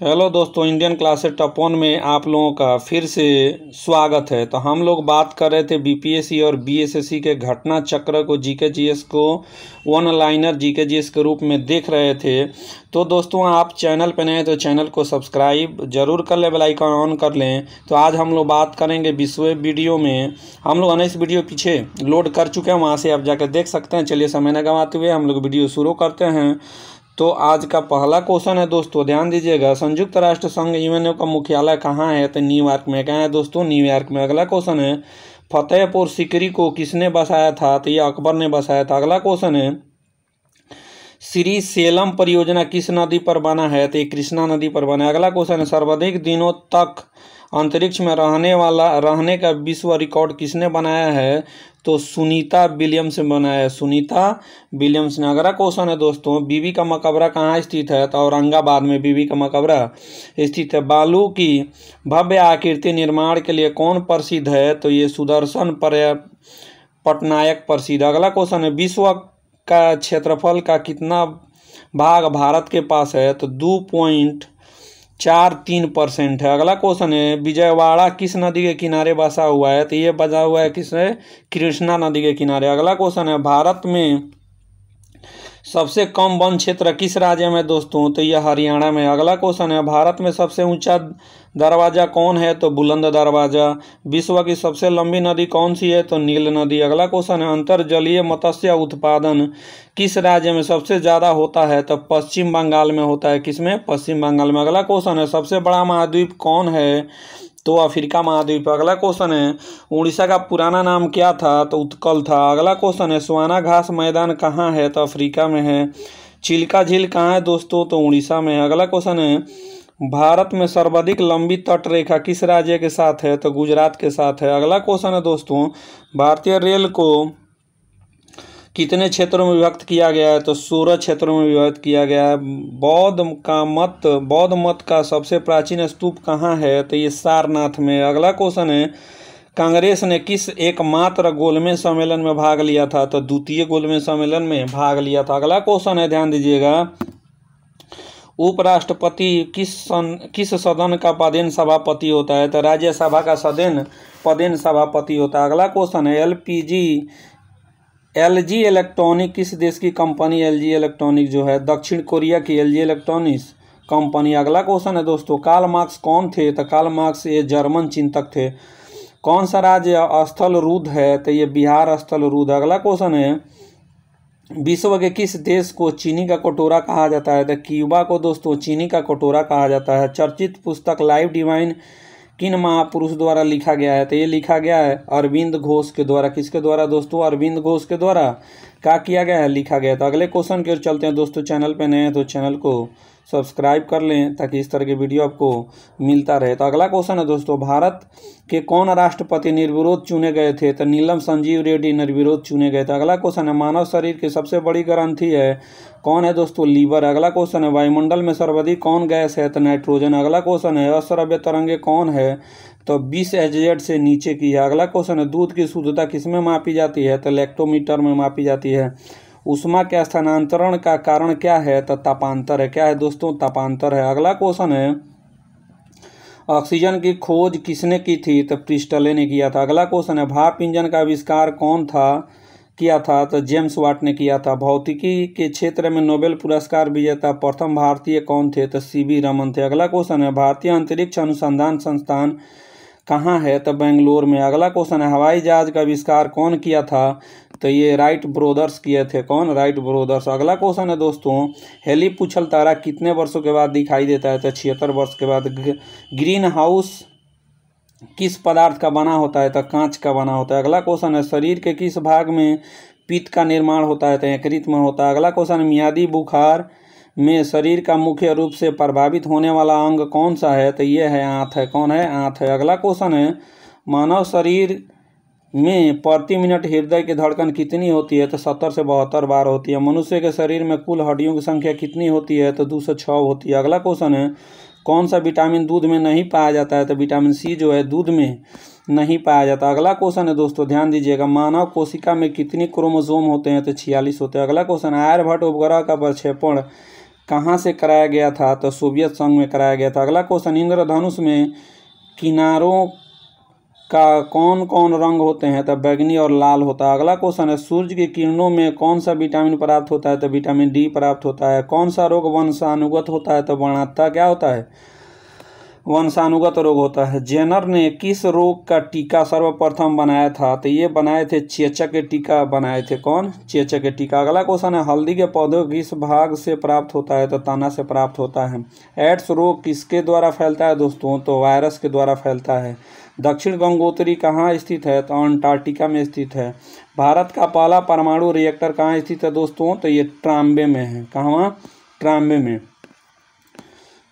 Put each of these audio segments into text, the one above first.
Hello दोस्तों, Indian classes top 1 में आप लोगों का फिर से स्वागत है। तो हम लोग बात कर रहे थे बीपीएससी और बीएसएससी के घटना चक्र को, जीके जीएस को वन लाइनर जीके जीएस के रूप में देख रहे थे। तो दोस्तों, आप चैनल पे नए तो चैनल को सब्सक्राइब जरूर कर लें, बेल आइकन ऑन कर लें। तो आज हम लोग बात करेंगे 20वें वीडियो में। हम लोग अनेक वीडियो पीछे लोड कर चुके हैं, वहाँ से आप जाकर देख सकते हैं। चलिए समय न गंवाते हुए हम लोग वीडियो शुरू करते हैं। तो आज का पहला क्वेश्चन है दोस्तों, ध्यान दीजिएगा। संयुक्त राष्ट्र संघ यूएनओ का मुख्यालय कहाँ है? तो न्यूयॉर्क में। कहाँ है दोस्तों? न्यूयॉर्क में। अगला क्वेश्चन है, फतेहपुर सीकरी को किसने बसाया था? तो ये अकबर ने बसाया था। अगला क्वेश्चन है, श्री सेलम परियोजना किस नदी पर बना है? तो ये कृष्णा नदी पर बना है। अगला क्वेश्चन है, सर्वाधिक दिनों तक अंतरिक्ष में रहने का विश्व रिकॉर्ड किसने बनाया है? तो सुनीता विलियम्स ने बनाया है। सुनीता विलियम्स ने। अगला क्वेश्चन है दोस्तों, बीबी का मकबरा कहाँ स्थित है? तो औरंगाबाद में बीबी का मकबरा स्थित है। बालू की भव्य आकृति निर्माण के लिए कौन प्रसिद्ध है? तो ये सुदर्शन पटनायक प्रसिद्ध। अगला क्वेश्चन है, विश्व का क्षेत्रफल का कितना भाग भारत के पास है? तो 2.43% है। अगला क्वेश्चन है, विजयवाड़ा किस नदी के किनारे बसा हुआ है? तो ये बसा हुआ है किसने? कृष्णा नदी के किनारे। अगला क्वेश्चन है, भारत में सबसे कम वन क्षेत्र किस राज्य में दोस्तों? तो यह हरियाणा में। अगला क्वेश्चन है, भारत में सबसे ऊंचा दरवाजा कौन है? तो बुलंद दरवाजा। विश्व की सबसे लंबी नदी कौन सी है? तो नील नदी। अगला क्वेश्चन है, अंतर्जलीय मत्स्य उत्पादन किस राज्य में सबसे ज्यादा होता है? तो पश्चिम बंगाल में होता है। किसमें? पश्चिम बंगाल में। अगला क्वेश्चन है, सबसे बड़ा महाद्वीप कौन है? तो अफ्रीका महाद्वीप। अगला क्वेश्चन है, उड़ीसा का पुराना नाम क्या था? तो उत्कल था। अगला क्वेश्चन है, स्वाना घास मैदान कहाँ है? तो अफ्रीका में है। चिल्का झील कहाँ है दोस्तों? तो उड़ीसा में है। अगला क्वेश्चन है, भारत में सर्वाधिक लंबी तट रेखा किस राज्य के साथ है? तो गुजरात के साथ है। अगला क्वेश्चन है दोस्तों, भारतीय रेल को कितने क्षेत्रों में विभक्त किया गया है? तो 16 क्षेत्रों में विभक्त किया गया है। बौद्ध मत का सबसे प्राचीन स्तूप कहाँ है? तो ये सारनाथ में। अगला क्वेश्चन है, कांग्रेस ने किस एकमात्र गोलमेज सम्मेलन में भाग लिया था? तो द्वितीय गोलमेज सम्मेलन में भाग लिया था। अगला क्वेश्चन है, ध्यान दीजिएगा, उपराष्ट्रपति किस सदन का पदेन सभापति होता है? तो राज्यसभा का पदेन सभापति होता है। अगला क्वेश्चन है, एलजी इलेक्ट्रॉनिक किस देश की कंपनी? एलजी इलेक्ट्रॉनिक जो है दक्षिण कोरिया की एलजी इलेक्ट्रॉनिक्स कंपनी। अगला क्वेश्चन है दोस्तों, कार्ल मार्क्स कौन थे? तो कार्ल मार्क्स ये जर्मन चिंतक थे। कौन सा राज्य स्थल रुद्ध है? तो ये बिहार स्थल रुद्ध। अगला क्वेश्चन है, विश्व के किस देश को चीनी का कटोरा कहा जाता है? तो क्यूबा को दोस्तों चीनी का कटोरा कहा जाता है। चर्चित पुस्तक लाइफ डिवाइन किन महापुरुष द्वारा लिखा गया है? तो ये लिखा गया है अरविंद घोष के द्वारा। किसके द्वारा दोस्तों? अरविंद घोष के द्वारा क्या किया गया है? लिखा गया। तो अगले क्वेश्चन की ओर चलते हैं दोस्तों। चैनल पे नए हैं तो चैनल को सब्सक्राइब कर लें ताकि इस तरह के वीडियो आपको मिलता रहे। तो अगला क्वेश्चन है दोस्तों, भारत के कौन राष्ट्रपति निर्विरोध चुने गए थे? तो नीलम संजीव रेड्डी निर्विरोध चुने गए थे। अगला क्वेश्चन है, मानव शरीर की सबसे बड़ी ग्रंथि है कौन है दोस्तों? लीवर। अगला क्वेश्चन है, वायुमंडल में सर्वाधिक कौन गैस है? तो नाइट्रोजन। अगला क्वेश्चन है, अश्रव्य तरंगे कौन है? तो 20 HZ से नीचे की है। अगला क्वेश्चन है, दूध की शुद्धता किसमें मापी जाती है? तो लैक्टोमीटर में मापी जाती है। ऊष्मा के स्थानांतरण का कारण क्या है? तो तापांतर है। क्या है दोस्तों? तापांतर है। अगला क्वेश्चन है, ऑक्सीजन की खोज किसने की थी? तो प्रिस्टले ने किया था। अगला क्वेश्चन है, भाप इंजन का आविष्कार कौन किया था? तो जेम्स वाट ने किया था। भौतिकी के क्षेत्र में नोबेल पुरस्कार विजेता प्रथम भारतीय कौन थे? तो CV रमन थे। अगला क्वेश्चन है, भारतीय अंतरिक्ष अनुसंधान संस्थान कहाँ है? तो बेंगलोर में। अगला क्वेश्चन है, हवाई जहाज का आविष्कार कौन किया था? तो ये राइट ब्रोदर्स किए थे। कौन? Right brothers. अगला क्वेश्चन है दोस्तों, हेली पूछल तारा कितने वर्षों के बाद दिखाई देता है? तो 76 वर्ष के बाद। ग्रीन हाउस किस पदार्थ का बना होता है? तो कांच का बना होता है। अगला क्वेश्चन है, शरीर के किस भाग में पित्त का निर्माण होता है? तो यकृत में होता है। अगला क्वेश्चन है, मियादी बुखार में शरीर का मुख्य रूप से प्रभावित होने वाला अंग कौन सा है? तो ये है आंत है। कौन है? आंत है। अगला क्वेश्चन है, मानव शरीर में प्रति मिनट हृदय की धड़कन कितनी होती है? तो 70 से 72 बार होती है। मनुष्य के शरीर में कुल हड्डियों की संख्या कितनी होती है? तो 206 होती है। अगला क्वेश्चन है, कौन सा विटामिन दूध में नहीं पाया जाता है? तो विटामिन C जो है दूध में नहीं पाया जाता। अगला क्वेश्चन है दोस्तों, ध्यान दीजिएगा, मानव कोशिका में कितनी क्रोमोसोम होते हैं? तो 46 होते हैं। अगला क्वेश्चन, आर्यभट्ट उपग्रह का प्रक्षेपण कहाँ से कराया गया था? तो सोवियत संघ में कराया गया था। अगला क्वेश्चन, इंद्रधनुष में किनारों का कौन कौन रंग होते हैं? तो बैंगनी और लाल होता है। अगला क्वेश्चन है, सूर्य की किरणों में कौन सा विटामिन प्राप्त होता है? तो विटामिन डी प्राप्त होता है। कौन सा रोग वंशानुगत होता है? तो वर्णात्मकता क्या होता है? वंशानुगत रोग होता है। जेनर ने किस रोग का टीका सर्वप्रथम बनाया था? तो ये बनाए थे चेचक के टीका बनाए थे। कौन? चेचक के टीका। अगला क्वेश्चन है, हल्दी के पौधे किस भाग से प्राप्त होता है? तो तना से प्राप्त होता है। एड्स रोग किसके द्वारा फैलता है दोस्तों? तो वायरस के द्वारा फैलता है। दक्षिण गंगोत्री कहाँ स्थित है? तो अंटार्कटिका में स्थित है। भारत का पहला परमाणु रिएक्टर कहाँ स्थित है दोस्तों? तो ये ट्राम्बे में है। कहाँ? ट्राम्बे में।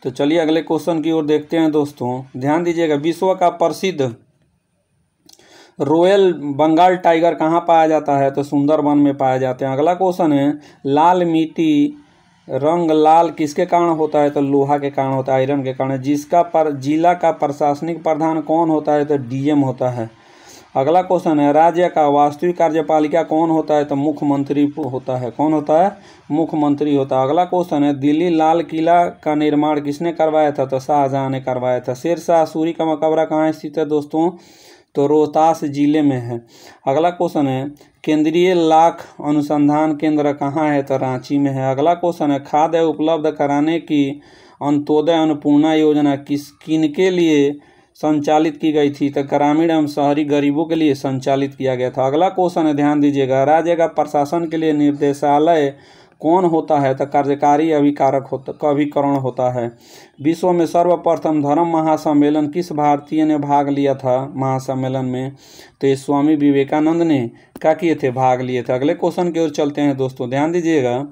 तो चलिए अगले क्वेश्चन की ओर देखते हैं दोस्तों, ध्यान दीजिएगा। विश्व का प्रसिद्ध रॉयल बंगाल टाइगर कहाँ पाया जाता है? तो सुंदरबन में पाया जाते हैं। अगला क्वेश्चन है, लाल मिट्टी रंग लाल किसके कारण होता है? तो लोहा के कारण होता है, आयरन के कारण। जिला का प्रशासनिक प्रधान कौन होता है? तो डीएम होता है। अगला क्वेश्चन है, राज्य का वास्तविक कार्यपालिका कौन होता है? तो मुख्यमंत्री होता है। कौन होता है? मुख्यमंत्री होता है। अगला क्वेश्चन है, दिल्ली लाल किला का निर्माण किसने करवाया था? तो शाहजहां ने करवाया था। शेरशाह सूरी का मकबरा कहाँ स्थित है दोस्तों? तो रोहतास जिले में है। अगला क्वेश्चन है, केंद्रीय लाख अनुसंधान केंद्र कहाँ है? तो रांची में है। अगला क्वेश्चन है, खाद्य उपलब्ध कराने की अंत्योदय अन्नपूर्णा योजना किनके लिए संचालित की गई थी? तो ग्रामीण एवं शहरी गरीबों के लिए संचालित किया गया था। अगला क्वेश्चन है, ध्यान दीजिएगा, राज्य का प्रशासन के लिए निर्देशालय कौन होता है? तो कार्यकारी अभिकरण होता है। विश्व में सर्वप्रथम धर्म महासम्मेलन किस भारतीय ने भाग लिया था महासम्मेलन में? तो ये स्वामी विवेकानंद ने क्या किए थे? भाग लिए थे। अगले क्वेश्चन की ओर चलते हैं दोस्तों, ध्यान दीजिएगा।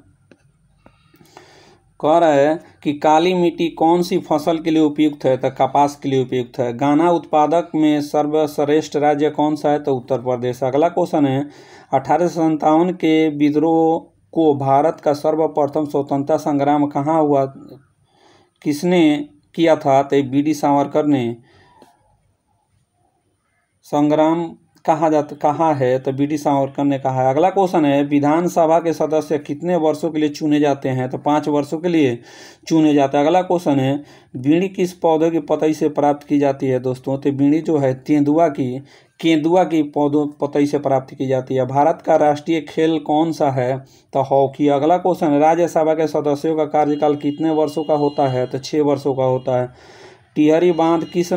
कह रहा है कि काली मिट्टी कौन सी फसल के लिए उपयुक्त है? तो कपास के लिए उपयुक्त है। गाना उत्पादक में सर्वश्रेष्ठ राज्य कौन सा है? तो उत्तर प्रदेश। अगला क्वेश्चन है, 1857 के विद्रोह को भारत का सर्वप्रथम स्वतंत्रता संग्राम कहाँ हुआ? किसने किया था? तो बीडी सावरकर ने। संग्राम कहाँ है? तो बीडी सावरकर ने कहा है। अगला क्वेश्चन है, विधानसभा के सदस्य कितने वर्षों के लिए चुने जाते हैं? तो 5 वर्षों के लिए चुने जाते हैं। अगला क्वेश्चन है, बीड़ी किस पौधे की पतई से प्राप्त की जाती है दोस्तों? तो बीड़ी जो है केंदुआ की पतई से प्राप्त की जाती है। भारत का राष्ट्रीय खेल कौन सा है? तो हॉकी। अगला क्वेश्चन है, राज्यसभा के सदस्यों का कार्यकाल कितने वर्षों का होता है? तो 6 वर्षों का होता है। टिहरी बांध किस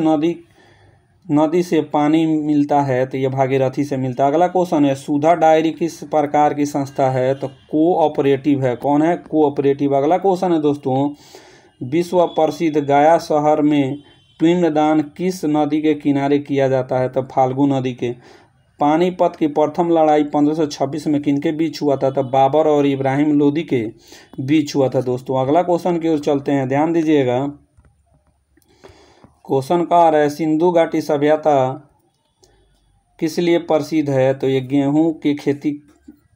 नदी से पानी मिलता है? तो ये भागीरथी से मिलता है। अगला क्वेश्चन है, सुधा डायरी किस प्रकार की संस्था है? तो कोऑपरेटिव है। कौन है? कोऑपरेटिव। अगला क्वेश्चन है दोस्तों, विश्व प्रसिद्ध गया शहर में पिंडदान किस नदी के किनारे किया जाता है? तो फाल्गु नदी के। पानीपत की प्रथम लड़ाई 1526 में किनके बीच हुआ था? तो बाबर और इब्राहिम लोदी के बीच हुआ था दोस्तों। अगला क्वेश्चन की ओर चलते हैं, ध्यान दीजिएगा। क्वेश्चन का आ रहा है, सिंधु घाटी सभ्यता किस लिए प्रसिद्ध है? तो ये गेहूं की खेती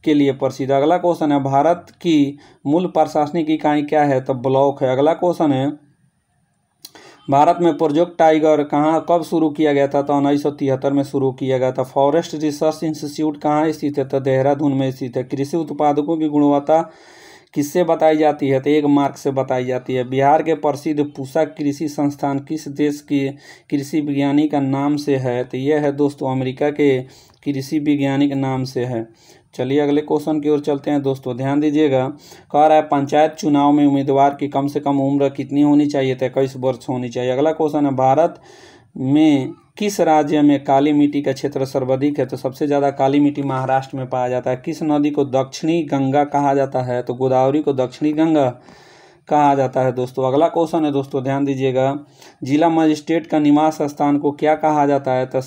के लिए प्रसिद्ध। अगला क्वेश्चन है, भारत की मूल प्रशासनिक इकाई क्या है? तो ब्लॉक है। अगला क्वेश्चन है, भारत में प्रोजेक्ट टाइगर कब शुरू किया गया था? तो 1973 में शुरू किया गया था। फॉरेस्ट रिसर्च इंस्टीट्यूट कहाँ स्थित है? तो देहरादून में स्थित है। कृषि उत्पादकों की गुणवत्ता किससे बताई जाती है? तो 1 मार्क से बताई जाती है। बिहार के प्रसिद्ध पूसा कृषि संस्थान किस देश की कृषि विज्ञानी का नाम से है? तो यह है दोस्तों अमेरिका के कृषि वैज्ञानिक नाम से है। चलिए अगले क्वेश्चन की ओर चलते हैं दोस्तों, ध्यान दीजिएगा। कह रहा है, पंचायत चुनाव में उम्मीदवार की कम से कम उम्र कितनी होनी चाहिए? तो 21 वर्ष होनी चाहिए। अगला क्वेश्चन है, भारत में किस राज्य में काली मिट्टी का क्षेत्र सर्वाधिक है? तो सबसे ज़्यादा काली मिट्टी महाराष्ट्र में पाया जाता है। किस नदी को दक्षिणी गंगा कहा जाता है? तो गोदावरी को दक्षिणी गंगा कहा जाता है दोस्तों। अगला क्वेश्चन है दोस्तों, ध्यान दीजिएगा। जिला मजिस्ट्रेट का निवास स्थान को क्या कहा जाता है? तो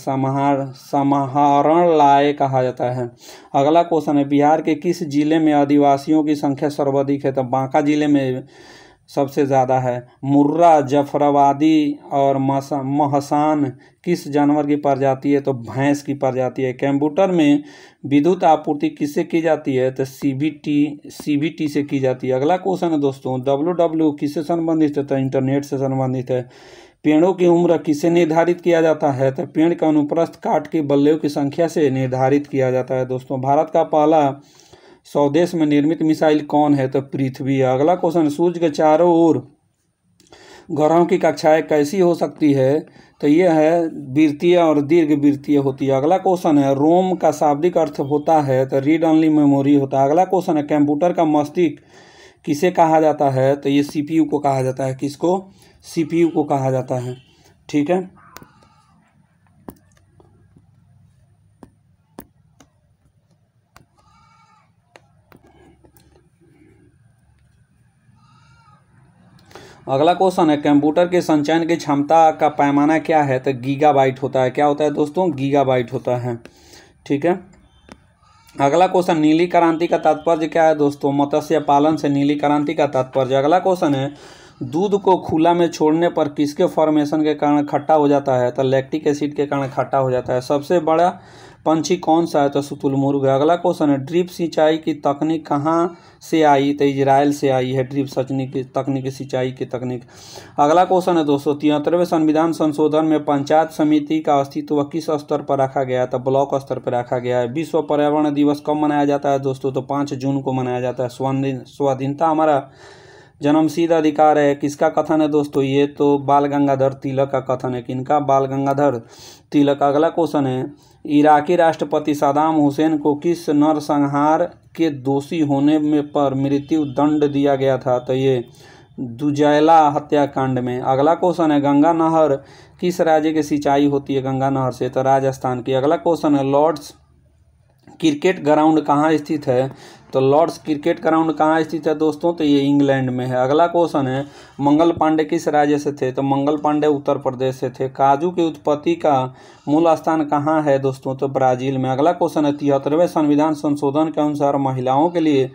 समाहरणालय कहा जाता है। अगला क्वेश्चन है, बिहार के किस जिले में आदिवासियों की संख्या सर्वाधिक है? तो बांका जिले में सबसे ज़्यादा है। मुर्रा, जफराबादी और महसान किस जानवर की प्रजाति है? तो भैंस की प्रजाति है। कंप्यूटर में विद्युत आपूर्ति किससे की जाती है? तो सीबीटी से की जाती है। अगला क्वेश्चन है दोस्तों, WW किससे संबंधित है? तो इंटरनेट से संबंधित है। पेड़ों की उम्र किससे निर्धारित किया जाता है? तो पेड़ का अनुप्रस्थ काट के बल्लियों की संख्या से निर्धारित किया जाता है दोस्तों। भारत का पहला स्वदेश में निर्मित मिसाइल कौन है? तो पृथ्वी है। अगला क्वेश्चन, सूर्य के चारों ओर ग्रहों की कक्षाएं कैसी हो सकती है? तो ये है वृत्तीय और दीर्घ वृत्तीय होती है। अगला क्वेश्चन है, रोम का शाब्दिक अर्थ होता है? तो रीड ओनली मेमोरी होता है। अगला क्वेश्चन है, कंप्यूटर का मस्तिष्क किसे कहा जाता है? तो ये सीपीयू को कहा जाता है। किसको? सीपीयू को कहा जाता है। ठीक है। अगला क्वेश्चन है, कंप्यूटर के संचयन की क्षमता का पैमाना क्या है? तो गीगाबाइट होता है। क्या होता है दोस्तों? गीगाबाइट होता है। ठीक है। अगला क्वेश्चन, नीली क्रांति का तात्पर्य क्या है दोस्तों? मत्स्य पालन से नीली क्रांति का तात्पर्य। अगला क्वेश्चन है, दूध को खुला में छोड़ने पर किसके फॉर्मेशन के कारण खट्टा हो जाता है? तो लैक्टिक एसिड के कारण खट्टा हो जाता है। सबसे बड़ा पंछी कौन सा है? तो शुतुरमुर्ग है। अगला क्वेश्चन है, ड्रिप सिंचाई की तकनीक कहाँ से आई? तो इजराइल से आई है ड्रिप तकनीक सिंचाई की तकनीक। अगला क्वेश्चन है दोस्तों, 73वें संविधान संशोधन में पंचायत समिति का अस्तित्व किस स्तर पर रखा गया है? तो ब्लॉक स्तर पर रखा गया है। विश्व पर्यावरण दिवस कब मनाया जाता है दोस्तों? तो 5 जून को मनाया जाता है। स्वाधीनता हमारा जन्मसिद्ध अधिकार है। किसका कथन है दोस्तों? ये तो बाल गंगाधर तिलक का कथन है। किनका? बाल गंगाधर तिलक। अगला क्वेश्चन है, इराकी राष्ट्रपति सद्दाम हुसैन को किस नरसंहार के दोषी होने में पर मृत्यु दंड दिया गया था? तो ये दुजैला हत्याकांड में। अगला क्वेश्चन है, गंगा नहर किस राज्य की सिंचाई होती है गंगा नहर से? तो राजस्थान की। अगला क्वेश्चन है, लॉर्ड्स क्रिकेट ग्राउंड कहाँ स्थित है? तो लॉर्ड्स क्रिकेट ग्राउंड कहाँ स्थित है दोस्तों? तो ये इंग्लैंड में है। अगला क्वेश्चन है, मंगल पांडे किस राज्य से थे? तो मंगल पांडे उत्तर प्रदेश से थे। काजू की उत्पत्ति का मूल स्थान कहाँ है दोस्तों? तो ब्राजील में। अगला क्वेश्चन है, 73वें संविधान संशोधन के अनुसार महिलाओं के लिए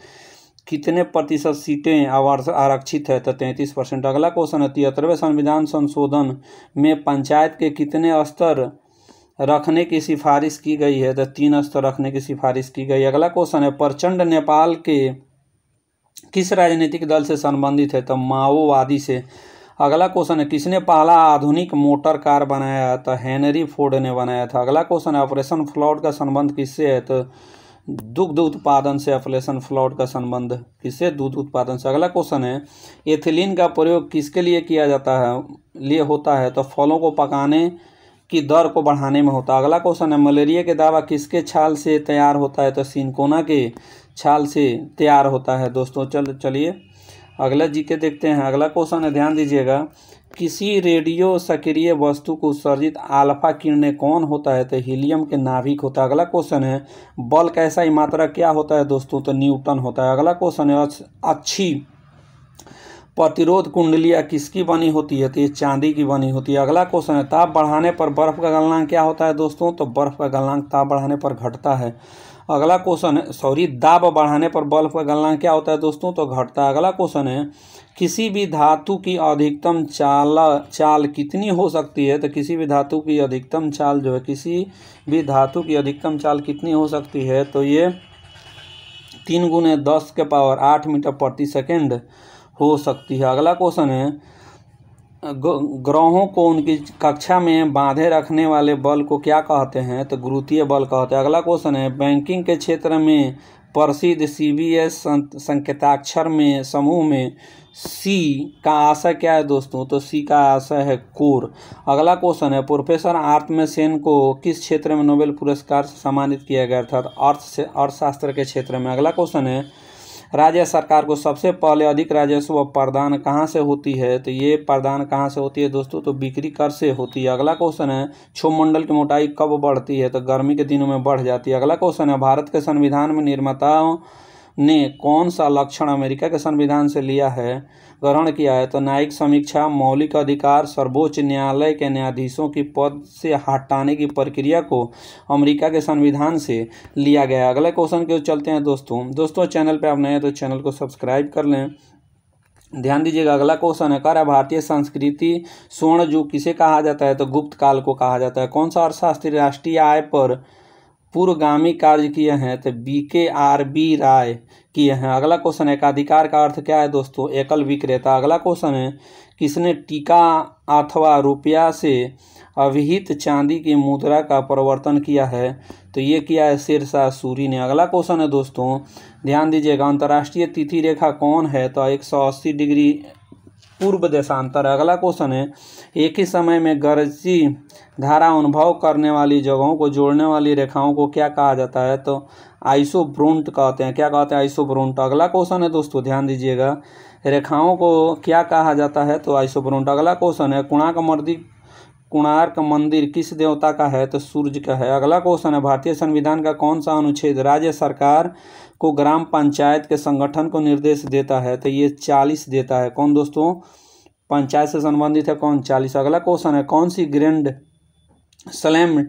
कितने प्रतिशत सीटें आरक्षित है? तो 33%। अगला क्वेश्चन है, 73वें संविधान संशोधन में पंचायत के कितने स्तर रखने की सिफारिश की गई है? तो 3 स्तर रखने की सिफारिश की गई। अगला क्वेश्चन है, प्रचंड नेपाल के किस राजनीतिक दल से संबंधित है? तो माओवादी से। अगला क्वेश्चन है, किसने पहला आधुनिक मोटर कार बनाया? तो हेनरी फोर्ड ने बनाया था। अगला क्वेश्चन है, ऑपरेशन फ्लड का संबंध किससे है? तो दुग्ध उत्पादन से ऑपरेशन फ्लड का संबंध किससे? दूध उत्पादन से। अगला क्वेश्चन है, एथिलीन का प्रयोग किसके लिए किया जाता है होता है? तो फलों को पकाने की दर को बढ़ाने में होता है। अगला क्वेश्चन है, मलेरिया के दवा किसके छाल से तैयार होता है? तो सिनकोना के छाल से तैयार होता है दोस्तों। चलिए अगला जीके देखते हैं। अगला क्वेश्चन है, ध्यान दीजिएगा, किसी रेडियो सक्रिय वस्तु को उत्सर्जित अल्फा किरणें कौन होता है? तो हीलियम के नाभिक होता है। अगला क्वेश्चन है, बल का ऐसा मात्रक क्या होता है दोस्तों? तो न्यूटन होता है। अगला क्वेश्चन है, अच्छी प्रतिरोध कुंडलियाँ किसकी बनी होती है? तो ये चांदी की बनी होती है। अगला क्वेश्चन है, ताप बढ़ाने पर बर्फ का गलनांक क्या होता है दोस्तों? तो बर्फ का गलनांक ताप बढ़ाने पर घटता है। अगला क्वेश्चन है, दाब बढ़ाने पर बर्फ का गलनांक क्या होता है दोस्तों? तो घटता है। अगला क्वेश्चन है, किसी भी धातु की अधिकतम चाल कितनी हो सकती है? तो किसी भी धातु की अधिकतम चाल जो है, किसी भी धातु की अधिकतम चाल कितनी हो सकती है? तो ये 3 × 10⁸ मीटर प्रति सेकेंड हो सकती है। अगला क्वेश्चन है, ग्रहों को उनकी कक्षा में बांधे रखने वाले बल को क्या कहते हैं? तो गुरुत्वीय बल कहते हैं। अगला क्वेश्चन है, बैंकिंग के क्षेत्र में प्रसिद्ध CBS संकेताक्षर में समूह में C का आशय क्या है दोस्तों? तो C का आशय है कोर। अगला क्वेश्चन है, प्रोफेसर आर्तमेय सेन को किस क्षेत्र में नोबेल पुरस्कार से सम्मानित किया गया था? अर्थशास्त्र के क्षेत्र में। अगला क्वेश्चन है, राज्य सरकार को सबसे पहले अधिक राजस्व प्रदान कहाँ से होती है? तो ये प्रदान कहाँ से होती है दोस्तों? तो बिक्री कर से होती है। अगला क्वेश्चन है, क्षोभमंडल की मोटाई कब बढ़ती है? तो गर्मी के दिनों में बढ़ जाती है। अगला क्वेश्चन है, भारत के संविधान में निर्माताओं ने कौन सा लक्षण अमेरिका के संविधान से लिया है, ग्रहण किया है? तो न्यायिक समीक्षा, मौलिक अधिकार, सर्वोच्च न्यायालय के न्यायाधीशों की पद से हटाने की प्रक्रिया को अमेरिका के संविधान से लिया गया है। अगले क्वेश्चन के चलते हैं दोस्तों चैनल पे आप नए हैं तो चैनल को सब्सक्राइब कर लें। ध्यान दीजिएगा, अगला क्वेश्चन है, कार्य भारतीय संस्कृति स्वर्ण युग किसे कहा जाता है? तो गुप्त काल को कहा जाता है। कौन सा अर्थशास्त्री राष्ट्रीय आय पर पूर्वगामी कार्य किए हैं? तो BKRB राय किए हैं। अगला क्वेश्चन है, एकाधिकार का अर्थ क्या है दोस्तों? एकल विक्रेता। अगला क्वेश्चन है, किसने टीका अथवा रुपया से अभिहित चांदी की मुद्रा का प्रवर्तन किया है? तो ये किया है शेरशाह सूरी ने। अगला क्वेश्चन है दोस्तों, ध्यान दीजिएगा, अंतर्राष्ट्रीय तिथि रेखा कौन है? तो 180 डिग्री पूर्व देशांतर। अगला क्वेश्चन है, एक ही समय में गरजी धारा अनुभव करने वाली जगहों को जोड़ने वाली रेखाओं को क्या कहा जाता है? तो आइसोब्रोंट कहते हैं। क्या कहते हैं? आइसोब्रोंट। अगला क्वेश्चन है दोस्तों, ध्यान दीजिएगा, रेखाओं को क्या कहा जाता है? तो आइसोब्रोंट। अगला क्वेश्चन है, कोणार्क मंदिर किस देवता का है? तो सूर्य का है। अगला क्वेश्चन है, भारतीय संविधान का कौन सा अनुच्छेद राज्य सरकार को ग्राम पंचायत के संगठन को निर्देश देता है? तो ये 40 देता है। कौन दोस्तों? पंचायत से संबंधित है कौन? 40। अगला क्वेश्चन है, कौन सी ग्रैंड स्लैम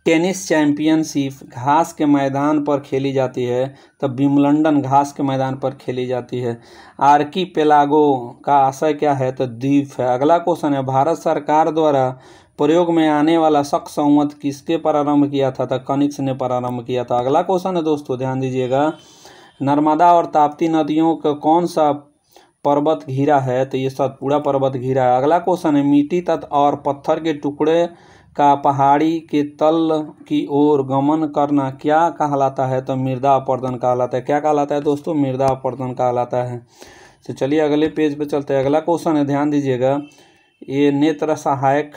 टेनिस चैंपियनशिप घास के मैदान पर खेली जाती है? तो विंबलडन घास के मैदान पर खेली जाती है। आर्कीपेलागो का आशय क्या है? तो द्वीप है। अगला क्वेश्चन है, भारत सरकार द्वारा प्रयोग में आने वाला शक संवत किसके प्रारंभ किया था? तो कनिष्क ने प्रारंभ किया था। अगला क्वेश्चन है दोस्तों, ध्यान दीजिएगा, नर्मदा और ताप्ती नदियों का कौन सा पर्वत घिरा है? तो ये सतपुड़ा पर्वत घिरा है। अगला क्वेश्चन है, मिट्टी तथा और पत्थर के टुकड़े का पहाड़ी के तल की ओर गमन करना क्या कहलाता है? तो मृदा अपरदन कहलाता है। क्या कहलाता है दोस्तों? मृदा अपरदन कहलाता है। तो चलिए अगले पेज पे चलते हैं। अगला क्वेश्चन है, ध्यान दीजिएगा, ये नेत्र सहायक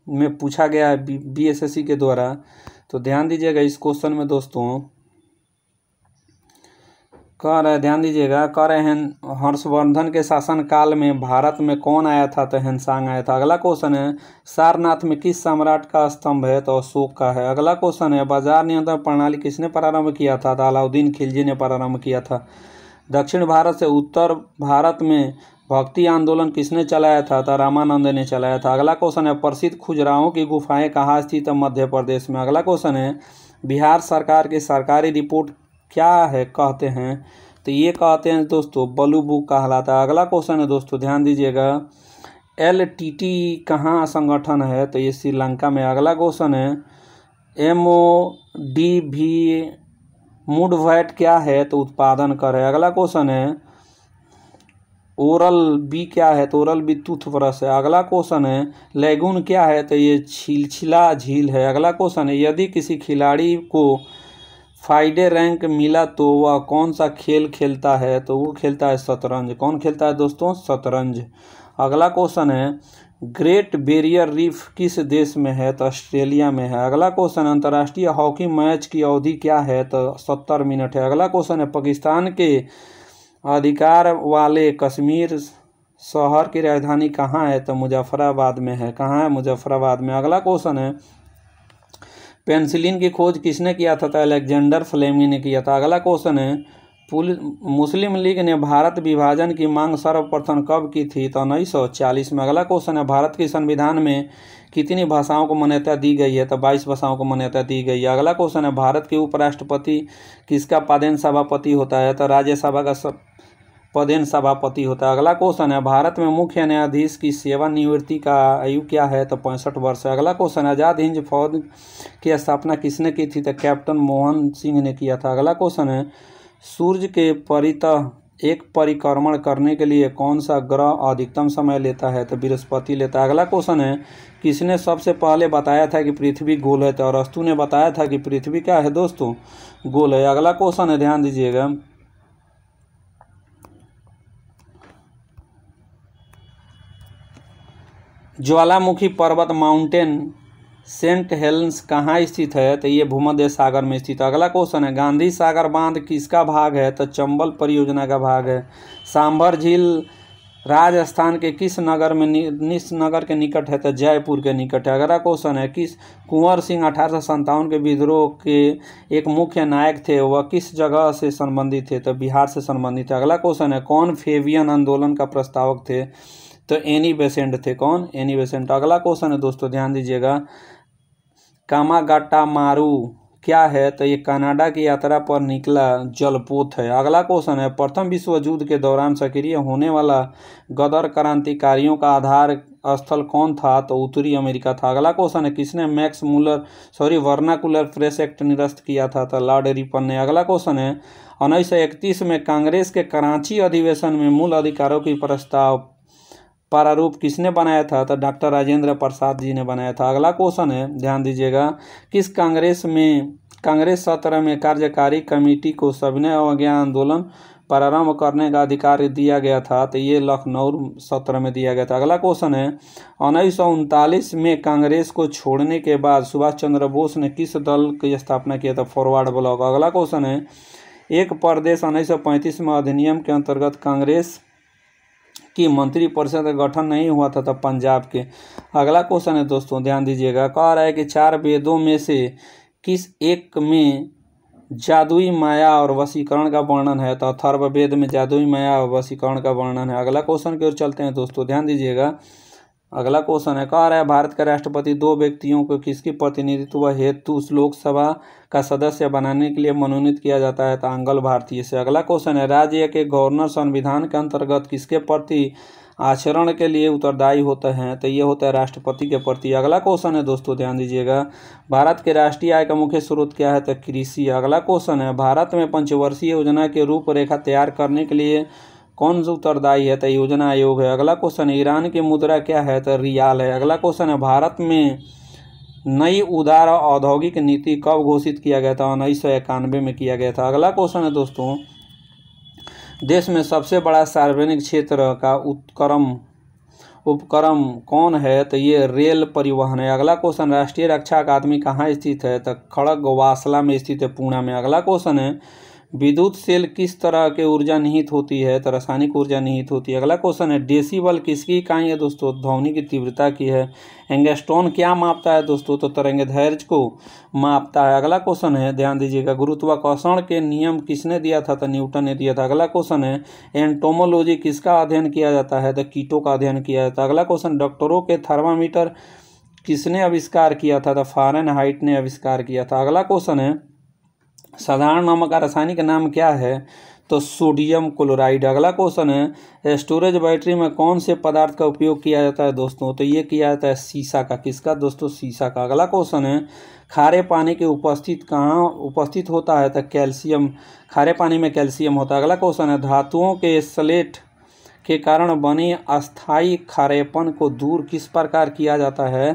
में पूछा गया है बीएसएससी के द्वारा। तो ध्यान दीजिएगा इस क्वेश्चन में दोस्तों कह रहे, ध्यान दीजिएगा, कह रहे हैं हर्षवर्धन के शासन काल में भारत में कौन आया था? तो ह्वेनसांग आया था। अगला क्वेश्चन है, सारनाथ में किस सम्राट का स्तंभ है? तो अशोक का है। अगला क्वेश्चन है, बाजार नियंत्रण प्रणाली किसने प्रारंभ किया था? तो अलाउद्दीन खिलजी ने प्रारंभ किया था। दक्षिण भारत से उत्तर भारत में भक्ति आंदोलन किसने चलाया था? तो रामानंद ने चलाया था। अगला क्वेश्चन है, प्रसिद्ध खजुराहो की गुफाएं कहाँ स्थित है? मध्य प्रदेश में। अगला क्वेश्चन है, बिहार सरकार की सरकारी रिपोर्ट क्या है कहते हैं? तो ये कहते हैं दोस्तों ब्लू बुक कहलाता है। अगला क्वेश्चन है दोस्तों, ध्यान दीजिएगा, LTT कहाँ संगठन है? तो ये श्रीलंका में। अगला क्वेश्चन है, MODV मूडवैट क्या है? तो उत्पादन कर है। अगला क्वेश्चन है, ओरल बी क्या है? तो ओरल बी टूथब्रश है। अगला क्वेश्चन है, लैगून क्या है? तो ये छिलछिला झील है। अगला क्वेश्चन है, यदि किसी खिलाड़ी को फाइडे रैंक मिला तो वह कौन सा खेल खेलता है? तो वो खेलता है शतरंज। कौन खेलता है दोस्तों? शतरंज। अगला क्वेश्चन है, ग्रेट बैरियर रीफ किस देश में है? तो ऑस्ट्रेलिया में है। अगला क्वेश्चन, अंतर्राष्ट्रीय हॉकी मैच की अवधि क्या है? तो 70 मिनट है। अगला क्वेश्चन है, पाकिस्तान के अधिकार वाले कश्मीर शहर की राजधानी कहाँ है? तो मुजफ्फराबाद में है। कहाँ है? मुजफ्फराबाद में। अगला क्वेश्चन है, पेनिसिलिन की खोज किसने किया था? तो अलेक्जेंडर फ्लेमिंग ने किया था। अगला क्वेश्चन है, मुस्लिम लीग ने भारत विभाजन की मांग सर्वप्रथम कब की थी? तो 1940 में। अगला क्वेश्चन है, भारत के संविधान में कितनी भाषाओं को मान्यता दी गई है? तो 22 भाषाओं को मान्यता दी गई है। अगला क्वेश्चन है, भारत के उपराष्ट्रपति किसका पदेन सभापति होता है? तो राज्यसभा का पदेन सभापति होता है। अगला क्वेश्चन है, भारत में मुख्य न्यायाधीश की सेवानिवृत्ति का आयु क्या है? तो 65 वर्ष है। अगला क्वेश्चन है, आज़ाद हिंद फौज की स्थापना किसने की थी? तो कैप्टन मोहन सिंह ने किया था। अगला क्वेश्चन है, सूर्य के परितः एक परिक्रमण करने के लिए कौन सा ग्रह अधिकतम समय लेता है? तो बृहस्पति लेता है। अगला क्वेश्चन है, किसने सबसे पहले बताया था कि पृथ्वी गोल है? तो अरस्तु ने बताया था कि पृथ्वी क्या है दोस्तों? गोल है। अगला क्वेश्चन है, ध्यान दीजिएगा, ज्वालामुखी पर्वत माउंटेन सेंट हेलेंस कहाँ स्थित है? तो ये भूमध्य सागर में स्थित है। अगला क्वेश्चन है, गांधी सागर बांध किसका भाग है? तो चंबल परियोजना का भाग है। सांभर झील राजस्थान के किस नगर के निकट है? तो जयपुर के निकट है। अगला क्वेश्चन है, किस कुंवर सिंह 1857 के विद्रोह के एक मुख्य नायक थे, वह किस जगह से संबंधित थे? तो बिहार से संबंधित है। अगला क्वेश्चन है, कौन फेबियन आंदोलन का प्रस्तावक थे? तो एनी बेसेंट थे। कौन? Annie Besant. अगला क्वेश्चन है दोस्तों, ध्यान दीजिएगा, कामागाटामारू क्या है? तो ये कनाडा की यात्रा पर निकला जलपोत है। अगला क्वेश्चन है, प्रथम विश्व युद्ध के दौरान सक्रिय होने वाला गदर क्रांतिकारियों का आधार स्थल कौन था? तो उत्तरी अमेरिका था। अगला क्वेश्चन है, किसने वर्नाकुलर प्रेस एक्ट निरस्त किया था? तो लॉर्ड रिपन ने। अगला क्वेश्चन है, 1931 में कांग्रेस के कराची अधिवेशन में मूल अधिकारों की प्रारूप किसने बनाया था? तो डॉक्टर राजेंद्र प्रसाद जी ने बनाया था। अगला क्वेश्चन है, ध्यान दीजिएगा, किस कांग्रेस सत्र में कार्यकारी कमेटी को सविनय अवज्ञा आंदोलन प्रारंभ करने का अधिकार दिया गया था? तो ये लखनऊ सत्र में दिया गया था। अगला क्वेश्चन है, 1939 में कांग्रेस को छोड़ने के बाद सुभाष चंद्र बोस ने किस दल की स्थापना किया था? Forward block. अगला क्वेश्चन है, एक प्रदेश 1935 में अधिनियम के अंतर्गत कांग्रेस की मंत्रिपरिषद का गठन नहीं हुआ था? तो पंजाब के। अगला क्वेश्चन है दोस्तों, ध्यान दीजिएगा, कह रहा है कि 4 वेदों में से किस एक में जादुई माया और वशीकरण का वर्णन है? तो अथर्ववेद में जादुई माया और वशीकरण का वर्णन है। अगला क्वेश्चन की ओर चलते हैं दोस्तों, ध्यान दीजिएगा। अगला क्वेश्चन है, कह रहा है भारत का राष्ट्रपति 2 व्यक्तियों को किसकी प्रतिनिधित्व हेतु लोकसभा का सदस्य बनाने के लिए मनोनीत किया जाता है? तो आंग्ल भारतीय से। अगला क्वेश्चन है, राज्य के गवर्नर संविधान के अंतर्गत किसके प्रति आचरण के लिए उत्तरदायी होते हैं? तो ये होता है राष्ट्रपति के प्रति। अगला क्वेश्चन है दोस्तों, ध्यान दीजिएगा, भारत के राष्ट्रीय आय का मुख्य स्रोत क्या है? तो कृषि। अगला क्वेश्चन है, भारत में पंचवर्षीय योजना के रूपरेखा तैयार करने के लिए कौन सा उत्तरदायी है? तो योजना आयोग है। अगला क्वेश्चन है, ईरान की मुद्रा क्या है? तो रियाल है। अगला क्वेश्चन है, भारत में नई उदार औद्योगिक नीति कब घोषित किया गया था? 1991 में किया गया था। अगला क्वेश्चन है दोस्तों, देश में सबसे बड़ा सार्वजनिक क्षेत्र का उपक्रम कौन है? तो ये रेल परिवहन है। अगला क्वेश्चन, राष्ट्रीय रक्षा अकादमी कहाँ स्थित है? तो खड़गवासला में स्थित है, पूना में। अगला क्वेश्चन है, विद्युत सेल किस तरह के ऊर्जा निहित होती है? तो रासायनिक ऊर्जा निहित होती है। अगला क्वेश्चन है, डेसिबल किसकी इकाई है दोस्तों? ध्वनि की तीव्रता की है। एंगस्ट्रॉन क्या मापता है दोस्तों? तो तरंगदैर्घ्य को मापता है। अगला क्वेश्चन है, ध्यान दीजिएगा, गुरुत्वाकर्षण के नियम किसने दिया था? तो न्यूटन ने दिया था। अगला क्वेश्चन है, एंटोमोलॉजी किसका अध्ययन किया जाता है? तो कीटों का अध्ययन किया जाता है। अगला क्वेश्चन, डॉक्टरों के थर्मामीटर किसने आविष्कार किया था? तो फारेनहाइट ने आविष्कार किया था। अगला क्वेश्चन है, साधारण नमक का रासायनिक नाम क्या है? तो सोडियम क्लोराइड। अगला क्वेश्चन है, स्टोरेज बैटरी में कौन से पदार्थ का उपयोग किया जाता है दोस्तों? तो ये किया जाता है शीशा का। किसका दोस्तों? शीशा का। अगला क्वेश्चन है, खारे पानी के कहाँ उपस्थित होता है? तो कैल्शियम, खारे पानी में कैल्शियम होता है। अगला क्वेश्चन है, धातुओं के स्लेट के कारण बने अस्थायी खारेपन को दूर किस प्रकार किया जाता है?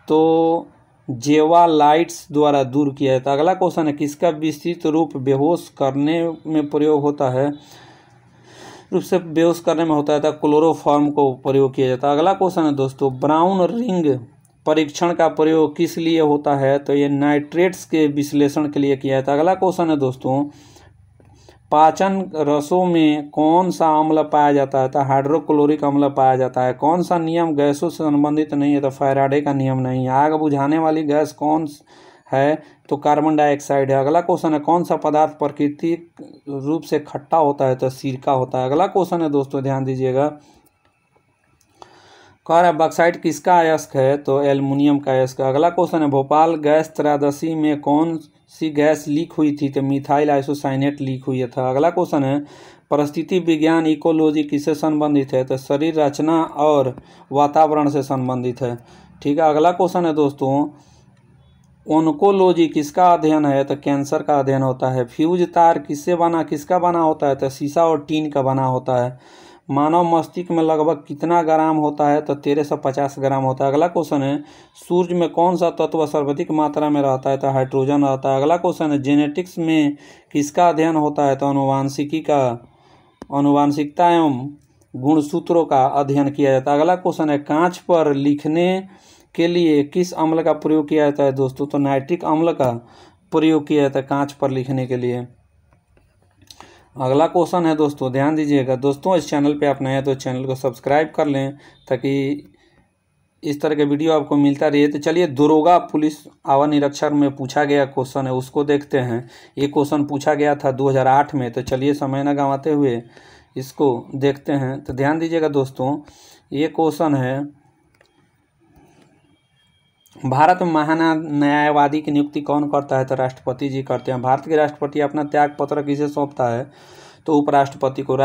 तो जेवालाइट्स द्वारा दूर किया जाता है। अगला क्वेश्चन है, किसका विस्तृत रूप बेहोश करने में प्रयोग होता है? तो क्लोरोफॉर्म को प्रयोग किया जाता है। अगला क्वेश्चन है दोस्तों, ब्राउन रिंग परीक्षण का प्रयोग किस लिए होता है? तो ये नाइट्रेट्स के विश्लेषण के लिए किया जाता है। अगला क्वेश्चन है दोस्तों, पाचन रसों में कौन सा अम्ल पाया जाता है? तो हाइड्रोक्लोरिक अम्ल पाया जाता है। कौन सा नियम गैसों से संबंधित नहीं है? तो फैराडे का नियम नहीं है। आग बुझाने वाली गैस कौन है? तो कार्बन डाइऑक्साइड है। अगला क्वेश्चन है, कौन सा पदार्थ प्राकृतिक रूप से खट्टा होता है? तो सिरका होता है। अगला क्वेश्चन है दोस्तों, ध्यान दीजिएगा, कह रहा है बॉक्साइट किसका अयस्क है? तो एल्युमिनियम का अयस्क। अगला क्वेश्चन है, भोपाल गैस त्रयोदशी में कौन सी गैस लीक हुई थी? तो मिथाइल आइसोसाइनेट लीक हुई था। अगला क्वेश्चन है, परिस्थिति विज्ञान इकोलॉजी किससे संबंधित है? तो शरीर रचना और वातावरण से संबंधित है। ठीक है। अगला क्वेश्चन है दोस्तों, ओन्कोलॉजी किसका अध्ययन है? तो कैंसर का अध्ययन होता है। फ्यूज तार किसका बना होता है? तो शीशा और टीन का बना होता है। मानव मस्तिष्क में लगभग कितना ग्राम होता है? तो 1350 ग्राम होता है। अगला क्वेश्चन है, सूर्य में कौन सा तत्व सर्वाधिक मात्रा में रहता है? तो हाइड्रोजन रहता है। अगला क्वेश्चन है, जेनेटिक्स में किसका अध्ययन होता है? तो आनुवांशिकता एवं गुणसूत्रों का अध्ययन किया जाता है। अगला क्वेश्चन है, कांच पर लिखने के लिए किस अम्ल का प्रयोग किया जाता है दोस्तों? तो नाइट्रिक अम्ल का प्रयोग किया जाता है कांच पर लिखने के लिए। अगला क्वेश्चन है दोस्तों, ध्यान दीजिएगा, दोस्तों इस चैनल पे आप नए हैं तो चैनल को सब्सक्राइब कर लें ताकि इस तरह के वीडियो आपको मिलता रहे। तो चलिए, दरोगा पुलिस आवर निरीक्षक में पूछा गया क्वेश्चन है उसको देखते हैं। ये क्वेश्चन पूछा गया था 2008 में। तो चलिए समय न गंवाते हुए इसको देखते हैं। तो ध्यान दीजिएगा दोस्तों, ये क्वेश्चन है, भारत में महान्यायवादी की नियुक्ति कौन करता है? तो राष्ट्रपति जी करते हैं। भारत के राष्ट्रपति अपना त्याग पत्र किसे सौंपता है? तो उपराष्ट्रपति को।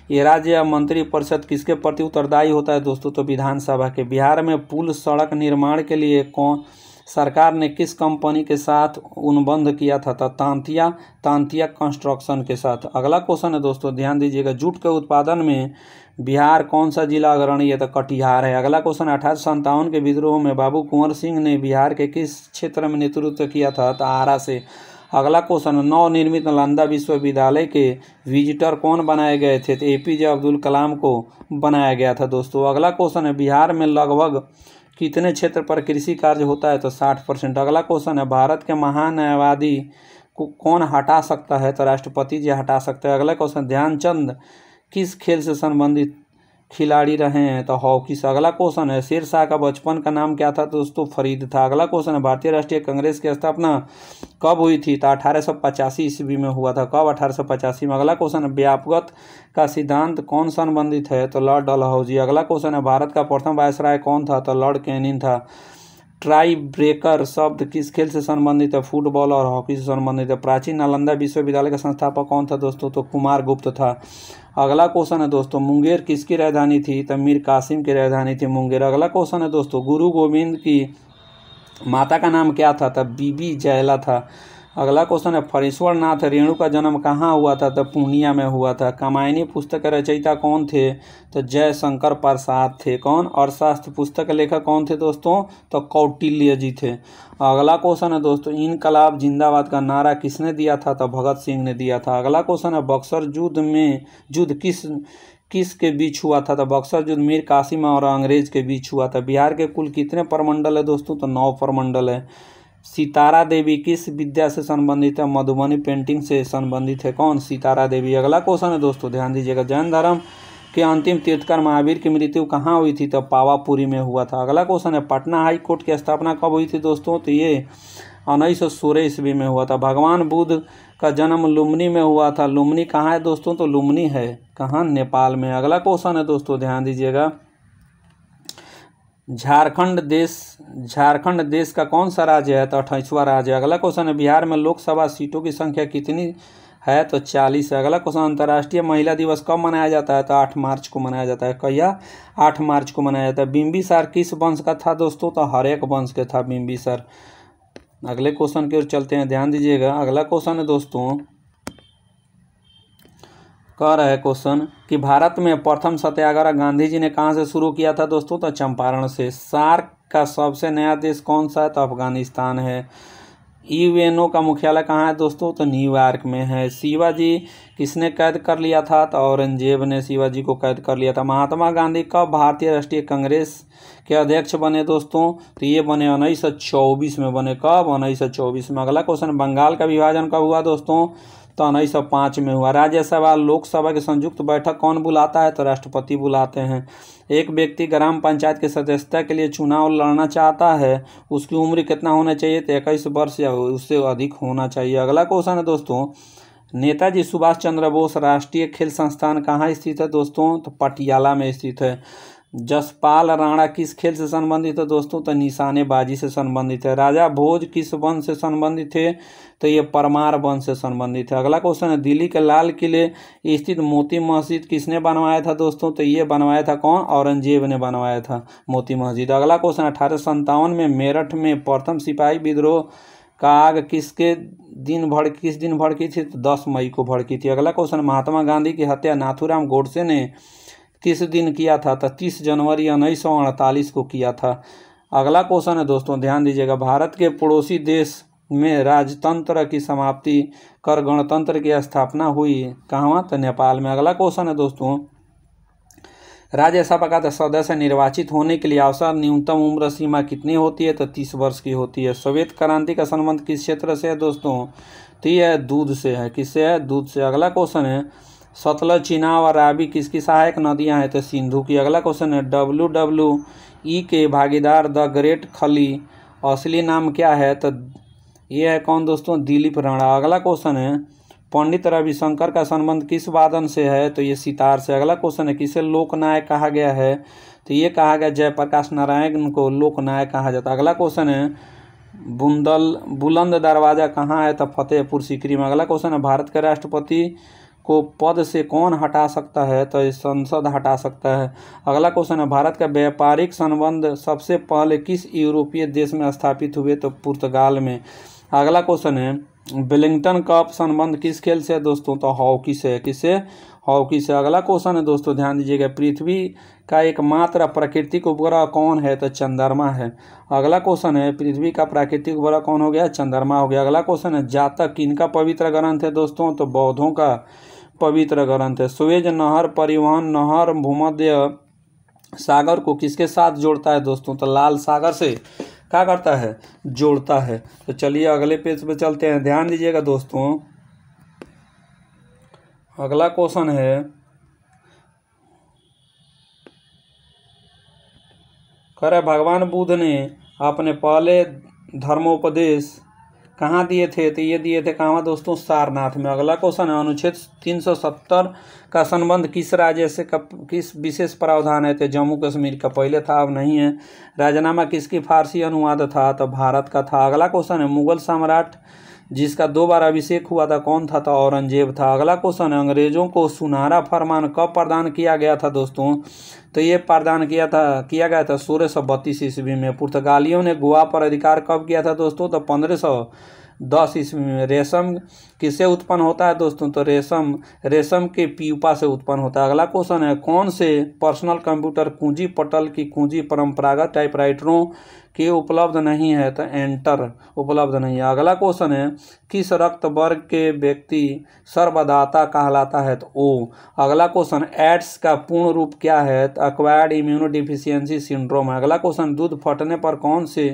ये राज्य या मंत्री परिषद किसके प्रति उत्तरदायी होता है दोस्तों? तो विधानसभा के। बिहार में पुल सड़क निर्माण के लिए सरकार ने किस कंपनी के साथ अनुबंध किया था? तांतिया कंस्ट्रक्शन के साथ। अगला क्वेश्चन है दोस्तों, ध्यान दीजिएगा, जूट के उत्पादन में बिहार कौन सा जिला अग्रणी है? तो कटिहार है। अगला क्वेश्चन 1857 के विद्रोह में बाबू कुंवर सिंह ने बिहार के किस क्षेत्र में नेतृत्व किया था? तो आरा से। अगला क्वेश्चन नवनिर्मित नालंदा विश्वविद्यालय के विजिटर कौन बनाए गए थे? तो एपीजे अब्दुल कलाम को बनाया गया था दोस्तों। अगला क्वेश्चन है बिहार में लगभग कितने क्षेत्र पर कृषि कार्य होता है? तो 60%। अगला क्वेश्चन है भारत के महान न्यायवादी को कौन हटा सकता है? तो राष्ट्रपति जी हटा सकते हैं। अगला क्वेश्चन ध्यानचंद किस खेल से संबंधित खिलाड़ी रहे हैं? तो हॉकी से। अगला क्वेश्चन है शेरशाह का बचपन का नाम क्या था? तो दोस्तों फरीद था। अगला क्वेश्चन है भारतीय राष्ट्रीय कांग्रेस की स्थापना कब हुई थी? तो 1885 ईस्वी में हुआ था। कब? 1885 में। अगला क्वेश्चन है व्यापकता का सिद्धांत कौन संबंधित है? तो लॉर्ड डलहौजी। अगला क्वेश्चन है भारत का प्रथम वायसराय कौन था? तो लॉर्ड कैनिंग था। ट्राई ब्रेकर शब्द किस खेल से संबंधित है? फुटबॉल और हॉकी से संबंधित है। प्राचीन नालंदा विश्वविद्यालय का संस्थापक कौन था दोस्तों? तो कुमार गुप्त था। अगला क्वेश्चन है दोस्तों मुंगेर किसकी राजधानी थी? तो मीर कासिम की राजधानी थी मुंगेर। अगला क्वेश्चन है दोस्तों गुरु गोविंद की माता का नाम क्या था? तो बीबी जयला था। अगला क्वेश्चन है फणीश्वर नाथ रेणु का जन्म कहाँ हुआ था? तो पूर्णिया में हुआ था। कामायनी पुस्तक के रचयिता कौन थे? तो जयशंकर प्रसाद थे। कौन? अर्थशास्त्र पुस्तक के लेखक कौन थे दोस्तों? तो कौटिल्य जी थे। अगला क्वेश्चन है दोस्तों इनकलाब जिंदाबाद का नारा किसने दिया था? तो भगत सिंह ने दिया था। अगला क्वेश्चन है बक्सर युद्ध किस के बीच हुआ था? तो बक्सर युद्ध मीर कासिम और अंग्रेज के बीच हुआ था। बिहार के कुल कितने प्रमंडल है दोस्तों? तो 9 प्रमंडल है। सितारा देवी किस विद्या से संबंधित है? मधुबनी पेंटिंग से संबंधित है। कौन? सितारा देवी। अगला क्वेश्चन है दोस्तों ध्यान दीजिएगा जैन धर्म के अंतिम तीर्थकर महावीर की मृत्यु कहाँ हुई थी? तो पावापुरी में हुआ था। अगला क्वेश्चन है पटना हाई कोर्ट की स्थापना कब हुई थी दोस्तों? तो ये 1916 ईस्वी में हुआ था। भगवान बुद्ध का जन्म लुम्बिनी में हुआ था। लुम्बिनी कहाँ है दोस्तों? तो लुम्बिनी है कहाँ? नेपाल में। अगला क्वेश्चन है दोस्तों ध्यान दीजिएगा झारखंड देश का कौन सा राज्य है? तो 28वां राज्य है। अगला क्वेश्चन है बिहार में लोकसभा सीटों की संख्या कितनी है? तो 40 है। अगला क्वेश्चन अंतर्राष्ट्रीय महिला दिवस कब मनाया जाता है? तो 8 मार्च को मनाया जाता है। कहिया? 8 मार्च को मनाया जाता है। बिंबिसार किस वंश का था दोस्तों? तो हर्यक वंश के था बिंबिसार। अगले क्वेश्चन की ओर चलते हैं ध्यान दीजिएगा। अगला क्वेश्चन है दोस्तों कह रहा है क्वेश्चन कि भारत में प्रथम सत्याग्रह गांधी जी ने कहाँ से शुरू किया था दोस्तों? तो चंपारण से। सार्क का सबसे नया देश कौन सा है? तो अफगानिस्तान है। यूएनओ का मुख्यालय कहाँ है दोस्तों? तो न्यूयॉर्क में है। शिवाजी किसने कैद कर लिया था? तो औरंगजेब ने शिवाजी को कैद कर लिया था। महात्मा गांधी कब भारतीय राष्ट्रीय कांग्रेस के अध्यक्ष बने दोस्तों? तो ये बने 1924 में बने। कब? 1924 में। अगला क्वेश्चन बंगाल का विभाजन कब हुआ दोस्तों? तो 1905 में हुआ। राज्यसभा लोकसभा की संयुक्त बैठक कौन बुलाता है? तो राष्ट्रपति बुलाते हैं। एक व्यक्ति ग्राम पंचायत की सदस्यता के लिए चुनाव लड़ना चाहता है, उसकी उम्र कितना होना चाहिए? तो 21 वर्ष या उससे अधिक होना चाहिए। अगला क्वेश्चन है दोस्तों नेताजी सुभाष चंद्र बोस राष्ट्रीय खेल संस्थान कहाँ स्थित है दोस्तों? तो पटियाला में स्थित है। जसपाल राणा किस खेल से संबंधित है दोस्तों? तो निशानेबाजी से संबंधित है। राजा भोज किस वंश से संबंधित थे? तो ये परमार वंश से संबंधित है। अगला क्वेश्चन है दिल्ली के लाल किले स्थित मोती मस्जिद किसने बनवाया था दोस्तों? तो ये बनवाया था कौन? औरंगजेब ने बनवाया था मोती मस्जिद। अगला क्वेश्चन 1857 में मेरठ में प्रथम सिपाही विद्रोह का आग किस दिन भड़की थी? तो 10 मई को भड़की थी। अगला क्वेश्चन महात्मा गांधी की हत्या नाथूराम गोडसे ने किस दिन किया था? तो 30 जनवरी 1948 को किया था। अगला क्वेश्चन है दोस्तों ध्यान दीजिएगा भारत के पड़ोसी देश में राजतंत्र की समाप्ति कर गणतंत्र की स्थापना हुई कहाँ? तो नेपाल में। अगला क्वेश्चन है दोस्तों राज्यसभा का सदस्य निर्वाचित होने के लिए आवश्यक न्यूनतम उम्र सीमा कितनी होती है? तो 30 वर्ष की होती है। श्वेत क्रांति का संबंध किस क्षेत्र से है दोस्तों? तो यह दूध से है। किससे है? दूध से। अगला क्वेश्चन है सतलज चिनाब और रावी किसकी सहायक नदियां हैं? तो सिंधु की। अगला क्वेश्चन है WWE के भागीदार द ग्रेट खली असली नाम क्या है? तो ये है कौन दोस्तों? दिलीप राणा। अगला क्वेश्चन है पंडित रविशंकर का संबंध किस वादन से है? तो ये सितार से। अगला क्वेश्चन है किसे लोकनायक कहा गया है? तो ये कहा गया जयप्रकाश नारायण को लोकनायक कहा जाता है। अगला क्वेश्चन है बुलंद दरवाजा कहाँ है? तो फतेहपुर सीकरी में। अगला क्वेश्चन है भारत के राष्ट्रपति को पद से कौन हटा सकता है? तो संसद हटा सकता है। अगला क्वेश्चन है भारत का व्यापारिक संबंध सबसे पहले किस यूरोपीय देश में स्थापित हुए? तो पुर्तगाल में। अगला क्वेश्चन है वेलिंगटन कप संबंध किस खेल से है दोस्तों? तो हॉकी से। किससे? हॉकी से। अगला क्वेश्चन है दोस्तों, ध्यान दीजिएगा, पृथ्वी का एकमात्र प्राकृतिक उपग्रह कौन है? तो चंद्रमा है। अगला क्वेश्चन है, पृथ्वी का प्राकृतिक उपग्रह कौन हो गया? चंद्रमा हो गया। अगला क्वेश्चन है, जातक किनका पवित्र ग्रंथ है दोस्तों? तो बौद्धों का पवित्र ग्रंथ है। सुएज नहर परिवहन नहर भूमध्य सागर को किसके साथ जोड़ता है दोस्तों? तो लाल सागर से क्या करता है? जोड़ता है। तो चलिए अगले पेज पे चलते हैं। ध्यान दीजिएगा दोस्तों, अगला क्वेश्चन है, कह रहा है भगवान बुद्ध ने अपने पहले धर्मोपदेश कहाँ दिए थे? तो ये दिए थे कहाँ दोस्तों? सारनाथ में। अगला क्वेश्चन है, अनुच्छेद 370 का संबंध किस राज्य से किस विशेष प्रावधान है? तो जम्मू कश्मीर का। पहले था, अब नहीं है। राजनामा किसकी फारसी अनुवाद था? तो भारत का था। अगला क्वेश्चन है, मुगल सम्राट जिसका 2 बार अभिषेक हुआ था कौन था? तो औरंगजेब था। अगला क्वेश्चन है, अंग्रेजों को सुनहरा फरमान कब प्रदान किया गया था दोस्तों? तो ये प्रदान किया गया था 1632 ईस्वी में। पुर्तगालियों ने गोवा पर अधिकार कब किया था दोस्तों? तो 1510 ईस्वी में। रेशम किससे उत्पन्न होता है दोस्तों? तो रेशम के प्यूपा से उत्पन्न होता है। अगला क्वेश्चन है, कौन से पर्सनल कंप्यूटर कुंजी पटल की कुंजी परंपरागत टाइपराइटरों के उपलब्ध नहीं है? तो एंटर उपलब्ध नहीं है। अगला क्वेश्चन है, किस रक्त वर्ग के व्यक्ति सर्वदाता कहलाता है? तो ओ। अगला क्वेश्चन, एड्स का पूर्ण रूप क्या है? तो एक्वायर्ड इम्यूनोडिफिशियंसी सिंड्रोम है। अगला क्वेश्चन, दूध फटने पर कौन से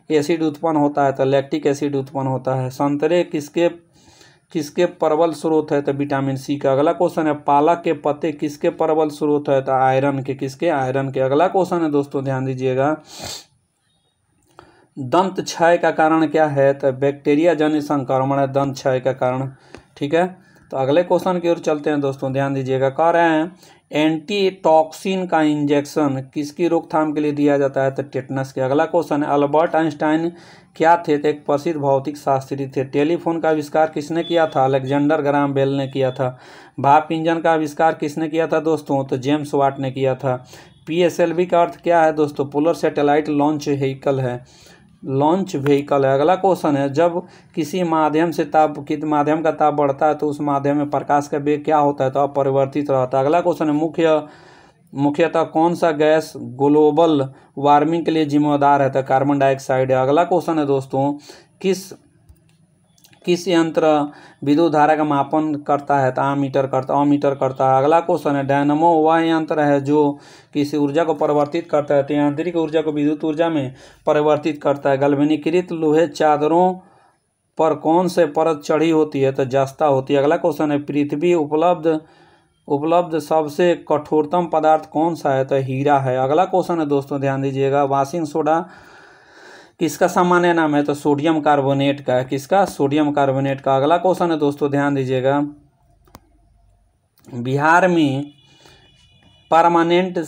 एसिड उत्पन्न होता है? तो लैक्टिक एसिड उत्पन्न होता है। संतरे किसके प्रबल स्रोत है? तो विटामिन सी का। अगला क्वेश्चन है, पालक के पत्ते किसके प्रबल स्रोत है? तो आयरन के। किसके? आयरन के। अगला क्वेश्चन है दोस्तों, ध्यान दीजिएगा, दंत क्षय का कारण क्या है? तो बैक्टीरिया जन्य संक्रमण है दंत क्षय का कारण। ठीक है, तो अगले क्वेश्चन की ओर चलते हैं दोस्तों। ध्यान दीजिएगा, कह रहे हैं एंटी टॉक्सिन का इंजेक्शन किसकी रोकथाम के लिए दिया जाता है? तो टेटनस के। अगला क्वेश्चन है, अल्बर्ट आइंस्टाइन क्या थे? तो एक प्रसिद्ध भौतिक शास्त्री थे। टेलीफोन का आविष्कार किसने किया था? अलेक्जेंडर ग्राहम बेल ने किया था। भाप इंजन का आविष्कार किसने किया था दोस्तों? तो जेम्स वाट ने किया था। PSLV का अर्थ क्या है दोस्तों? पोलर सैटेलाइट लॉन्च व्हीकल है। अगला क्वेश्चन है, जब किसी माध्यम का ताप बढ़ता है तो उस माध्यम में प्रकाश का वेग क्या होता है? तो अपरिवर्तित रहता है। अगला क्वेश्चन है, मुख्यतः कौन सा गैस ग्लोबल वार्मिंग के लिए जिम्मेदार है? तो कार्बन डाइऑक्साइड है। अगला क्वेश्चन है दोस्तों, किस यंत्र विद्युत धारा का मापन करता है? तो अमीटर करता है। अगला क्वेश्चन है, डायनामो वह यंत्र है जो किसी ऊर्जा को परिवर्तित करता है? तो यांत्रिक ऊर्जा को विद्युत ऊर्जा में परिवर्तित करता है। गैल्वेनीकृत लोहे चादरों पर कौन से परत चढ़ी होती है? तो जस्ता होती है। अगला क्वेश्चन है, पृथ्वी उपलब्ध सबसे कठोरतम पदार्थ कौन सा है? तो हीरा है। अगला क्वेश्चन है दोस्तों, ध्यान दीजिएगा, वाशिंग सोडा किसका सामान्य नाम है? तो सोडियम कार्बोनेट का। किसका? सोडियम कार्बोनेट का। अगला क्वेश्चन है दोस्तों, ध्यान दीजिएगा, बिहार में परमानेंट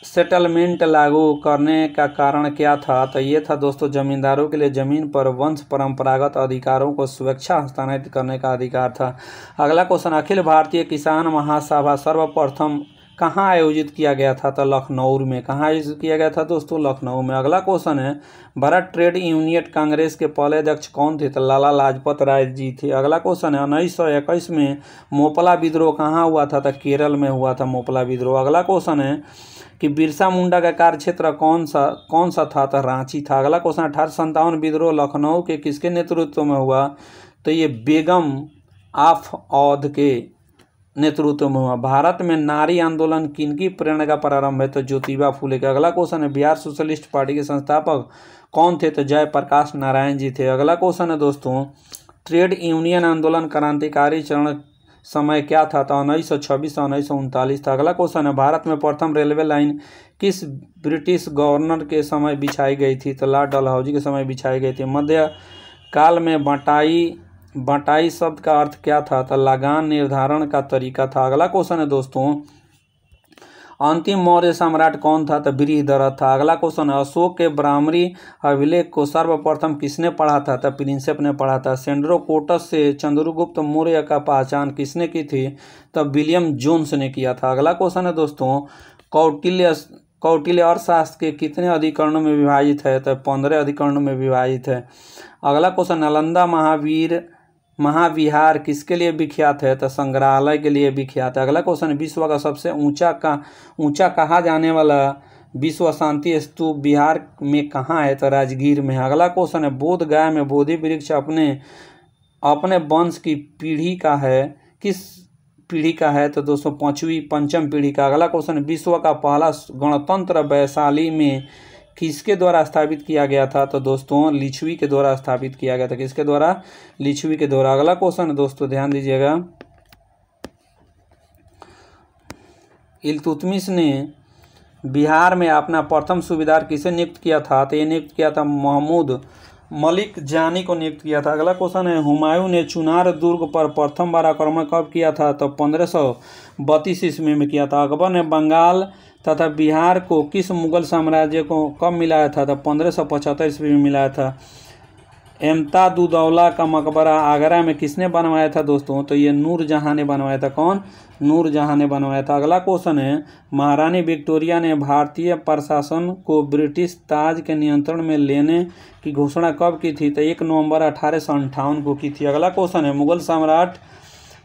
सेटलमेंट लागू करने का कारण क्या था? तो ये था दोस्तों, जमींदारों के लिए जमीन पर वंश परंपरागत अधिकारों को स्वेच्छा हस्तांतरित करने का अधिकार था। अगला क्वेश्चन, अखिल भारतीय किसान महासभा सर्वप्रथम कहाँ आयोजित किया गया था? तो लखनऊ में। कहाँ आयोजित किया गया था दोस्तों? लखनऊ में। अगला क्वेश्चन है, भारत ट्रेड यूनियन कांग्रेस के पहले अध्यक्ष कौन थे? तो लाला लाजपत राय जी थे। अगला क्वेश्चन है, 1921 में मोपला विद्रोह कहाँ हुआ था? तो केरल में हुआ था मोपला विद्रोह। अगला क्वेश्चन है कि बिरसा मुंडा का कार्यक्षेत्र कौन सा था? तो रांची था। अगला क्वेश्चन, 1857 विद्रोह लखनऊ के किसके नेतृत्व में हुआ? तो ये बेगम ऑफ औध के नेतृत्व में हुआ। भारत में नारी आंदोलन किनकी प्रेरणा का प्रारंभ है? तो ज्योतिबा फूले का। अगला क्वेश्चन है, बिहार सोशलिस्ट पार्टी के संस्थापक कौन थे? तो जयप्रकाश नारायण जी थे। अगला क्वेश्चन है दोस्तों, ट्रेड यूनियन आंदोलन क्रांतिकारी चरण समय क्या था? तो 1926 से 1939 था। अगला क्वेश्चन है, भारत में प्रथम रेलवे लाइन किस ब्रिटिश गवर्नर के समय बिछाई गई थी? तो लॉर्ड डलहौजी के समय बिछाई गई थी। मध्य काल में बटाई शब्द का अर्थ क्या था? तो लगान निर्धारण का तरीका था। अगला क्वेश्चन है दोस्तों, अंतिम मौर्य सम्राट कौन था? तो बृहद्रथ था। अगला क्वेश्चन है, अशोक के ब्राह्मणी अभिलेख को सर्वप्रथम किसने पढ़ा था? तो प्रिंसेप ने पढ़ा था। सेंड्रोकोटस से चंद्रगुप्त मौर्य का पहचान किसने की थी? तो विलियम जोन्स ने किया था। अगला क्वेश्चन है दोस्तों, कौटिल्य अर्थशास्त्र के कितने अधिकरणों में विभाजित है? तो 15 अधिकरणों में विभाजित है। अगला क्वेश्चन, नालंदा महाविहार किसके लिए विख्यात है? तो संग्रहालय के लिए विख्यात है। अगला क्वेश्चन, विश्व का सबसे ऊंचा कहा जाने वाला विश्व शांति स्तूप बिहार में कहाँ है? तो राजगीर में है। अगला क्वेश्चन है, बोध गया में बोधि वृक्ष अपने वंश की पीढ़ी का है, किस पीढ़ी का है? तो दोस्तों पंचम पीढ़ी का। अगला क्वेश्चन, विश्व का पहला गणतंत्र वैशाली में किसके द्वारा स्थापित किया गया था? तो दोस्तों लिच्छवी के द्वारा स्थापित किया गया था। किसके द्वारा? लिच्छवी के द्वारा। अगला क्वेश्चन दोस्तों ध्यान दीजिएगा, इल्तुतमिश ने बिहार में अपना प्रथम सूबेदार किसे नियुक्त किया था? तो ये नियुक्त किया था महमूद मलिक जानी को नियुक्त किया था। अगला क्वेश्चन है, हुमायूं ने चुनार दुर्ग पर प्रथम बार आक्रमण कब किया था? तो 1532 ईस्वी में किया था। अकबर ने बंगाल तथा बिहार को किस मुगल साम्राज्य को कब मिलाया था? तो 1575 ईस्वी में मिलाया था। इम्तादुद्दौला का मकबरा आगरा में किसने बनवाया था दोस्तों? तो ये नूरजहां ने बनवाया था। कौन? नूरजहां ने बनवाया था। अगला क्वेश्चन है, महारानी विक्टोरिया ने भारतीय प्रशासन को ब्रिटिश ताज के नियंत्रण में लेने की घोषणा कब की थी? तो 1 नवंबर 1858 को की थी। अगला क्वेश्चन है, मुगल सम्राट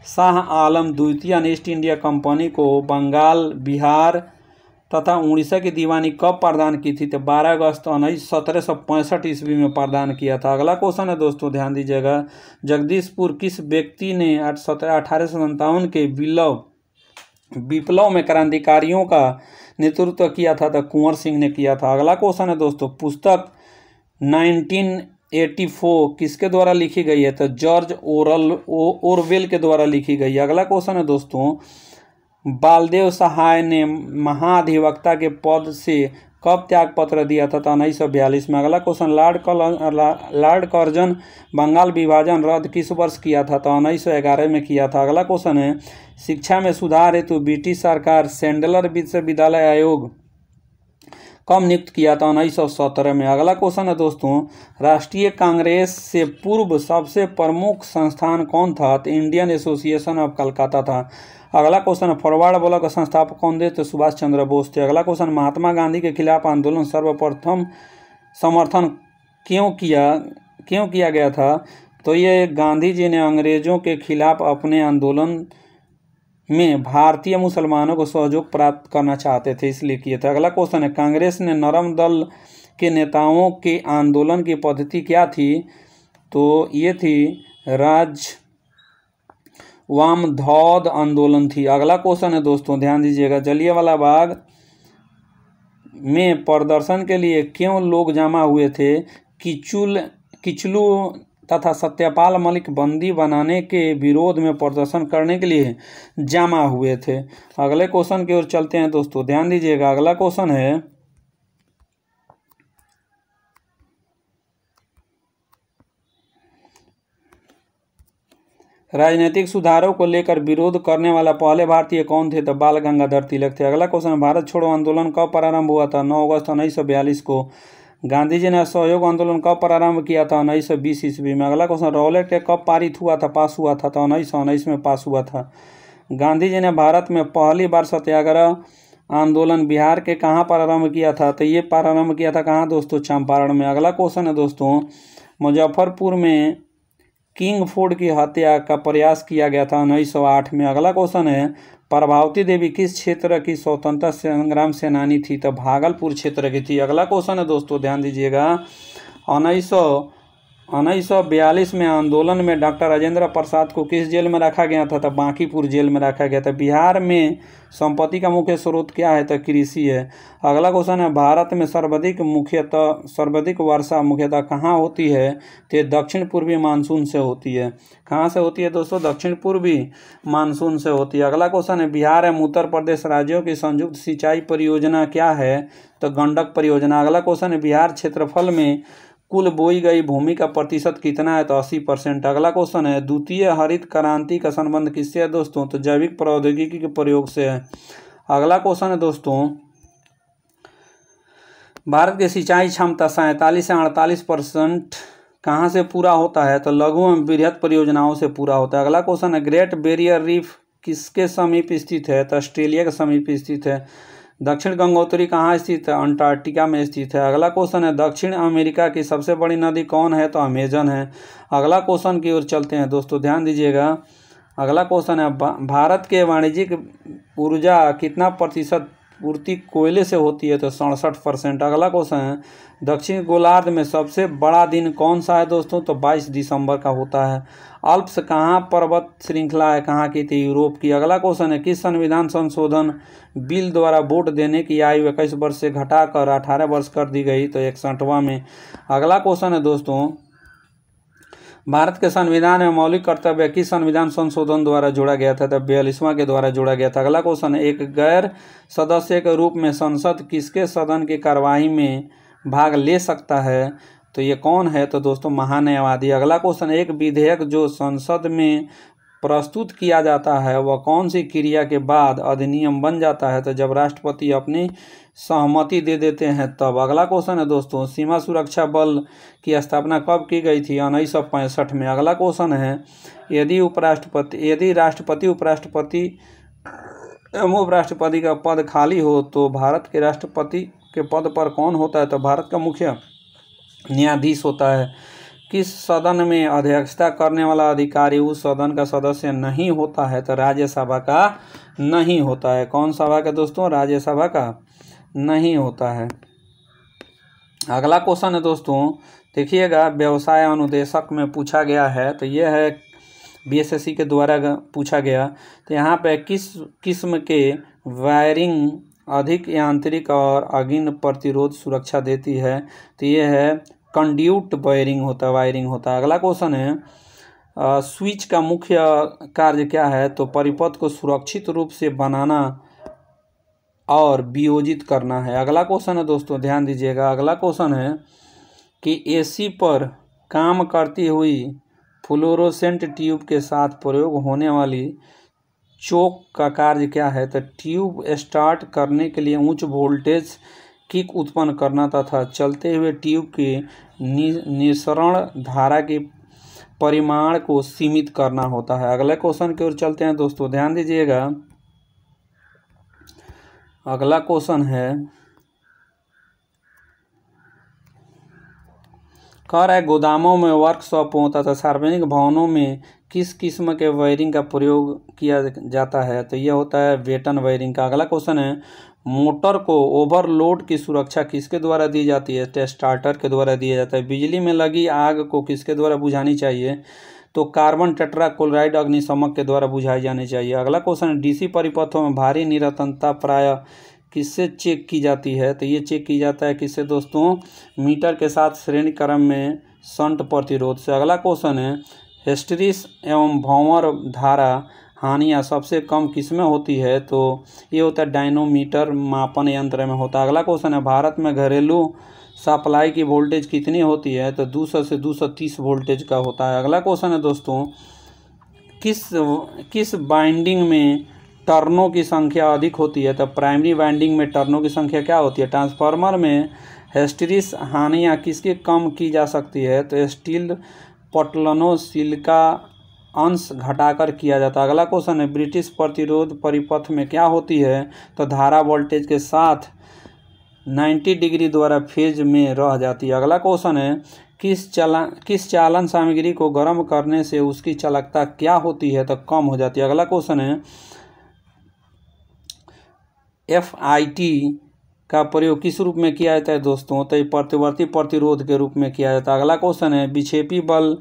शाह आलम द्वितीय ने ईस्ट इंडिया कंपनी को बंगाल, बिहार तथा उड़ीसा की दीवानी कब प्रदान की थी? तो 12 अगस्त 1765 ईस्वी में प्रदान किया था। अगला क्वेश्चन है दोस्तों ध्यान दीजिएगा, जगदीशपुर किस व्यक्ति ने 1857 के विप्लव में क्रांतिकारियों का नेतृत्व किया था? तो कुंवर सिंह ने किया था। अगला क्वेश्चन है दोस्तों, पुस्तक 1984 किसके द्वारा लिखी गई है? तो जॉर्ज ओरवेल के द्वारा लिखी गई है। अगला क्वेश्चन है दोस्तों, बालदेव सहाय ने महाधिवक्ता के पद से कब त्याग पत्र दिया था? तो 1942 में। अगला क्वेश्चन, लॉर्ड कर्जन बंगाल विभाजन रद्द किस वर्ष किया था? तो 1911 में किया था। अगला क्वेश्चन है, शिक्षा में सुधार हेतु ब्रिटिश सरकार सैंडलर विश्वविद्यालय आयोग कब नियुक्त किया था? 1917 में। अगला क्वेश्चन है दोस्तों, राष्ट्रीय कांग्रेस से पूर्व सबसे प्रमुख संस्थान कौन था? तो इंडियन एसोसिएशन ऑफ कलकत्ता था। अगला क्वेश्चन है, फॉरवर्ड ब्लॉक का संस्थापक कौन थे? तो सुभाष चंद्र बोस थे। अगला क्वेश्चन, महात्मा गांधी के खिलाफ आंदोलन सर्वप्रथम समर्थन क्यों किया गया था? तो ये गांधी जी ने अंग्रेजों के खिलाफ अपने आंदोलन में भारतीय मुसलमानों को सहयोग प्राप्त करना चाहते थे, इसलिए किए थे। अगला क्वेश्चन है, कांग्रेस ने नरम दल के नेताओं के आंदोलन की पद्धति क्या थी? तो ये थी वामधौद आंदोलन थी। अगला क्वेश्चन है दोस्तों ध्यान दीजिएगा, जलियांवाला बाग में प्रदर्शन के लिए क्यों लोग जमा हुए थे? किचलू तथा सत्यपाल मलिक बंदी बनाने के विरोध में प्रदर्शन करने के लिए जमा हुए थे। अगले क्वेश्चन की ओर चलते हैं दोस्तों, ध्यान दीजिएगा। अगला क्वेश्चन है, राजनीतिक सुधारों को लेकर विरोध करने वाला पहले भारतीय कौन थे? तो बाल गंगाधर तिलक थे। अगला क्वेश्चन, भारत छोड़ो आंदोलन कब प्रारंभ हुआ था? 9 अगस्त 1942 को। गांधी जी ने असहयोग आंदोलन कब प्रारंभ किया था? 1920 ईस्वी में। अगला क्वेश्चन, रॉलेट के कब पारित हुआ था, पास हुआ था? तो 1919 में पास हुआ था। गांधी जी ने भारत में पहली बार सत्याग्रह आंदोलन बिहार के कहाँ प्रारंभ किया था? तो ये प्रारंभ किया था कहाँ दोस्तों? चंपारण में। अगला क्वेश्चन है दोस्तों, मुजफ्फरपुर में किंग फोर्ड की हत्या का प्रयास किया गया था 1908 में। अगला क्वेश्चन है, प्रभावती देवी किस क्षेत्र की स्वतंत्रता संग्राम सेनानी थी? तो भागलपुर क्षेत्र की थी। अगला क्वेश्चन है दोस्तों ध्यान दीजिएगा, 1942 में आंदोलन में डॉक्टर राजेंद्र प्रसाद को किस जेल में रखा गया था? तो बांकीपुर जेल में रखा गया था। बिहार में संपत्ति का मुख्य स्रोत क्या है? तो कृषि है। अगला क्वेश्चन है, भारत में सर्वाधिक वर्षा मुख्यतः कहाँ होती है? तो दक्षिण पूर्वी मानसून से होती है। कहाँ से होती है दोस्तों? दक्षिण पूर्वी मानसून से होती है। अगला क्वेश्चन है, बिहार एवं उत्तर प्रदेश राज्यों की संयुक्त सिंचाई परियोजना क्या है? तो गंडक परियोजना। अगला क्वेश्चन है, बिहार क्षेत्रफल में कुल बोई गई भूमि का प्रतिशत कितना है? तो 80%। अगला क्वेश्चन है, द्वितीय हरित क्रांति का संबंध किससे है दोस्तों? तो जैविक प्रौद्योगिकी के प्रयोग से है। अगला क्वेश्चन है दोस्तों, भारत की सिंचाई क्षमता 47 से 48% कहाँ से पूरा होता है? तो लघु एवं बृहत परियोजनाओं से पूरा होता है। अगला क्वेश्चन है, ग्रेट बैरियर रीफ किसके समीप स्थित है? तो ऑस्ट्रेलिया के समीप स्थित है। दक्षिण गंगोत्री कहाँ स्थित है? अंटार्कटिका में स्थित है। अगला क्वेश्चन है दक्षिण अमेरिका की सबसे बड़ी नदी कौन है? तो अमेजन है। अगला क्वेश्चन की ओर चलते हैं दोस्तों, ध्यान दीजिएगा। अगला क्वेश्चन है भारत के वाणिज्यिक ऊर्जा कितना प्रतिशत पूर्ति कोयले से होती है? तो 67%। अगला क्वेश्चन है दक्षिण गोलार्ध में सबसे बड़ा दिन कौन सा है दोस्तों? तो 22 दिसंबर का होता है। अल्प्स कहाँ पर्वत श्रृंखला है? कहाँ की थी? यूरोप की। अगला क्वेश्चन है किस संविधान संशोधन बिल द्वारा वोट देने की आयु 21 वर्ष से घटाकर 18 वर्ष कर दी गई? तो 61वां में। अगला क्वेश्चन है दोस्तों भारत के संविधान में मौलिक कर्तव्य किस संविधान संशोधन द्वारा जोड़ा गया था? तो 42वां के द्वारा जोड़ा गया था। अगला क्वेश्चन है एक गैर सदस्य के रूप में संसद किसके सदन की कार्यवाही में भाग ले सकता है? तो ये कौन है? तो दोस्तों महान्यायवादी। अगला क्वेश्चन एक विधेयक जो संसद में प्रस्तुत किया जाता है वह कौन सी क्रिया के बाद अधिनियम बन जाता है? तो जब राष्ट्रपति अपनी सहमति दे देते हैं तब। अगला क्वेश्चन है दोस्तों सीमा सुरक्षा बल की स्थापना कब की गई थी? 1965 में। अगला क्वेश्चन है यदि राष्ट्रपति उपराष्ट्रपति एवं उपराष्ट्रपति का पद खाली हो तो भारत के राष्ट्रपति के पद पर कौन होता है? तो भारत का मुख्य न्यायाधीश होता है। किस सदन में अध्यक्षता करने वाला अधिकारी उस सदन का सदस्य नहीं होता है? तो राज्यसभा का नहीं होता है। कौन सभा का दोस्तों? राज्यसभा का नहीं होता है। अगला क्वेश्चन है दोस्तों देखिएगा व्यवसाय अनुदेशक में पूछा गया है, तो यह है बीएसएससी के द्वारा पूछा गया। तो यहाँ पे किस किस्म के वायरिंग अधिक यांत्रिक और अग्नि प्रतिरोध सुरक्षा देती है? तो ये है कंड्यूट वायरिंग होता है। अगला क्वेश्चन है स्विच का मुख्य कार्य क्या है? तो परिपथ को सुरक्षित रूप से बनाना और वियोजित करना है। अगला क्वेश्चन है दोस्तों ध्यान दीजिएगा। अगला क्वेश्चन है कि एसी पर काम करती हुई फ्लोरोसेंट ट्यूब के साथ प्रयोग होने वाली चोक का कार्य क्या है? तो ट्यूब स्टार्ट करने के लिए उच्च वोल्टेज किक उत्पन्न करना तथा चलते हुए ट्यूब के निस्सरण धारा के परिमाण को सीमित करना होता है। अगले क्वेश्चन की ओर चलते हैं दोस्तों, ध्यान दीजिएगा। अगला क्वेश्चन है कह रहा है गोदामों में वर्कशॉपों तथा सार्वजनिक भवनों में किस किस्म के वायरिंग का प्रयोग किया जाता है? तो यह होता है वेटन वायरिंग का। अगला क्वेश्चन है मोटर को ओवरलोड की सुरक्षा किसके द्वारा दी जाती है? तो स्टार्टर के द्वारा दिया जाता है। बिजली में लगी आग को किसके द्वारा बुझानी चाहिए? तो कार्बन टेट्राक्लोराइड अग्निशमक के द्वारा बुझाई जानी चाहिए। अगला क्वेश्चन है डीसी परिपथों में भारी निरंतरता प्रायः किससे चेक की जाती है? तो ये चेक की जाता है किससे दोस्तों? मीटर के साथ श्रेणी क्रम में शंट प्रतिरोध से। अगला क्वेश्चन है हिस्टैरिसीस एवं भंवर धारा हानियाँ सबसे कम किसमें होती है? तो ये होता है डायनोमीटर मापन यंत्र में होता है। अगला क्वेश्चन है भारत में घरेलू सप्लाई की वोल्टेज कितनी होती है? तो 200 से 230 वोल्टेज का होता है। अगला क्वेश्चन है दोस्तों किस बाइंडिंग में टर्नों की संख्या अधिक होती है? तो प्राइमरी वाइंडिंग में टर्नों की संख्या क्या होती है? ट्रांसफार्मर में हिस्टैरिसीस हानियाँ किसके कम की जा सकती है? तो स्टील पटलनों सिलिका अंश घटाकर किया जाता है। अगला क्वेश्चन है ब्रिटिश प्रतिरोध परिपथ में क्या होती है? तो धारा वोल्टेज के साथ 90 डिग्री द्वारा फेज में रह जाती है। अगला क्वेश्चन है किस चालन सामग्री को गर्म करने से उसकी चालकता क्या होती है? तो कम हो जाती है। अगला क्वेश्चन है FIT का प्रयोग किस रूप में किया जाता है दोस्तों? तो प्रतिवर्ती प्रतिरोध के रूप में किया जाता है। अगला क्वेश्चन है विक्षेपी बल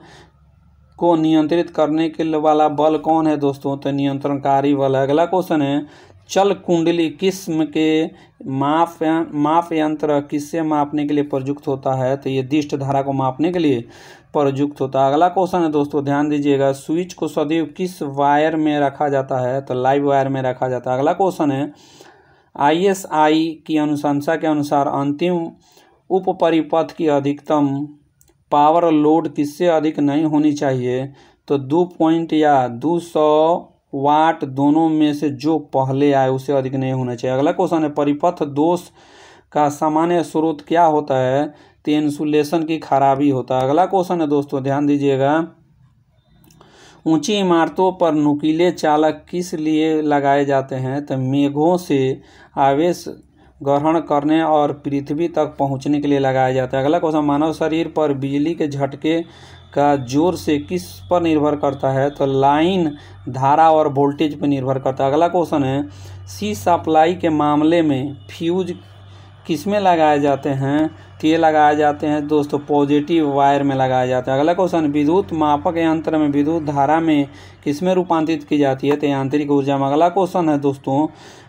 को नियंत्रित करने के वाला बल कौन है दोस्तों? तो नियंत्रणकारी बल है। अगला क्वेश्चन है चल कुंडली किस्म के माप यंत्र किससे मापने के लिए प्रयुक्त होता है? तो ये दिष्ट धारा को मापने के लिए प्रयुक्त होता है। अगला क्वेश्चन है दोस्तों ध्यान दीजिएगा स्विच को सदैव किस वायर में रखा जाता है? तो लाइव वायर में रखा जाता है। अगला क्वेश्चन है ISI की अनुशंसा के अनुसार अंतिम उप परिपथ की अधिकतम पावर लोड किससे अधिक नहीं होनी चाहिए? तो 2 पॉइंट या 200 वाट दोनों में से जो पहले आए उससे अधिक नहीं होना चाहिए। अगला क्वेश्चन है परिपथ दोष का सामान्य स्रोत क्या होता है? तो इंसुलेशन की खराबी होता है। अगला क्वेश्चन है दोस्तों ध्यान दीजिएगा ऊंची इमारतों पर नुकीले चालक किस लिए लगाए जाते हैं? तो मेघों से आवेश ग्रहण करने और पृथ्वी तक पहुंचने के लिए लगाया जाता है। अगला क्वेश्चन, मानव शरीर पर बिजली के झटके का जोर से किस पर निर्भर करता है? तो लाइन, धारा और वोल्टेज पर निर्भर करता है। अगला क्वेश्चन है, सी सप्लाई के मामले में फ्यूज किसमें लगाए जाते हैं? तो ये लगाए जाते हैं दोस्तों पॉजिटिव वायर में लगाया जाता है। अगला क्वेश्चन, विद्युत मापक यंत्र में विद्युत धारा में किसमें रूपांतरित की जाती है? तो यांत्रिक ऊर्जा में। अगला क्वेश्चन है दोस्तों,